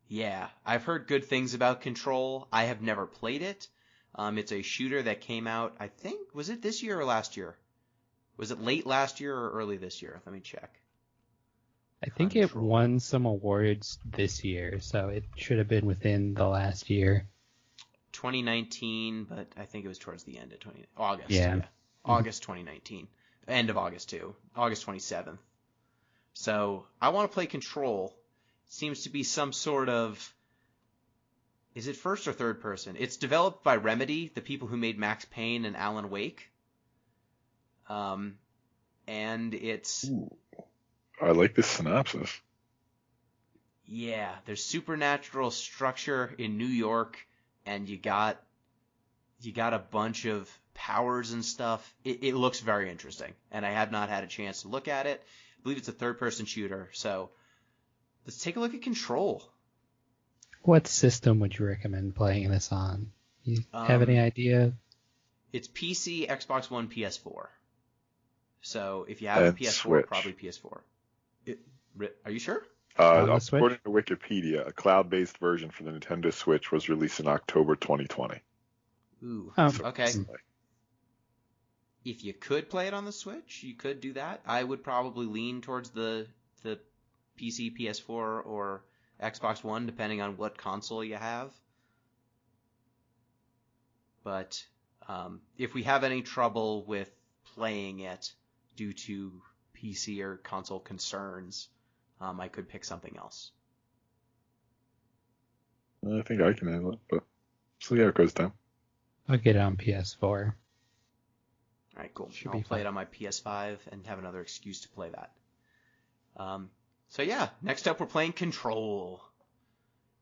Yeah, I've heard good things about Control. I have never played it. It's a shooter that came out, I think, was it this year or last year? Was it late last year or early this year? Let me check. I think it won some awards this year, so it should have been within the last year. 2019, but I think it was towards the end of August. Yeah. August 2019. End of August, too. August 27th. So, I want to play Control. Seems to be some sort of... Is it first or third person? It's developed by Remedy, the people who made Max Payne and Alan Wake. And it's... Ooh, I like this synopsis. Yeah, there's supernatural structure in New York, and you got a bunch of powers and stuff. It looks very interesting, and I have not had a chance to look at it. I believe it's a third-person shooter, so let's take a look at Control. What system would you recommend playing this on? You have any idea? It's PC, Xbox One, PS4. So if you have a PS4, Switch. probably PS4. Are you sure? According to Wikipedia, a cloud-based version for the Nintendo Switch was released in October 2020. Ooh, Oh. okay. If you could play it on the Switch, you could do that. I would probably lean towards the PC, PS4, or Xbox One, depending on what console you have. But if we have any trouble with playing it due to PC or console concerns, I could pick something else. I think I can handle it, but see how it goes down. I'll get it on PS4. All right, cool. Should I'll be play fun. it on my PS5 and have another excuse to play that. So yeah, next up we're playing Control.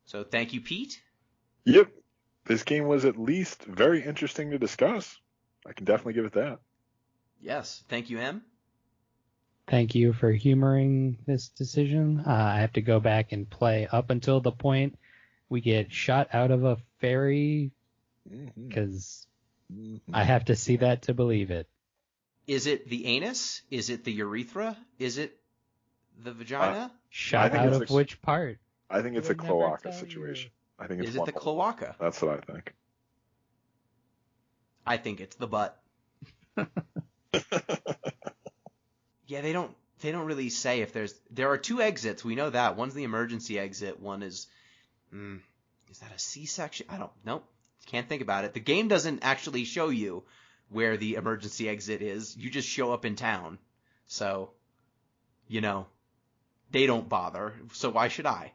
So thank you, Pete. Yep. This game was at least very interesting to discuss. I can definitely give it that. Yes, thank you, Em. Thank you for humoring this decision. I have to go back and play up until the point we get shot out of a ferry because I have to see that to believe it. Is it the anus? Is it the urethra? Is it the vagina? Shot out of which part? I think it's a would never cloaca tell you. situation. I think it's Is it one the of them. cloaca? That's what I think. I think it's the butt. Yeah, they don't really say if there are two exits. We know that. One's the emergency exit. One is that a C-section? I don't know. Can't think about it. The game doesn't actually show you where the emergency exit is. You just show up in town. So, they don't bother. So why should I?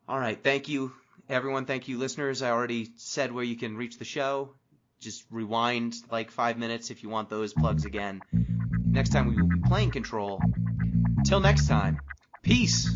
All right. Thank you, everyone. Thank you, listeners. I already said where you can reach the show. Just rewind like 5 minutes if you want those plugs again. Next time we will be playing Control. Till next time, peace.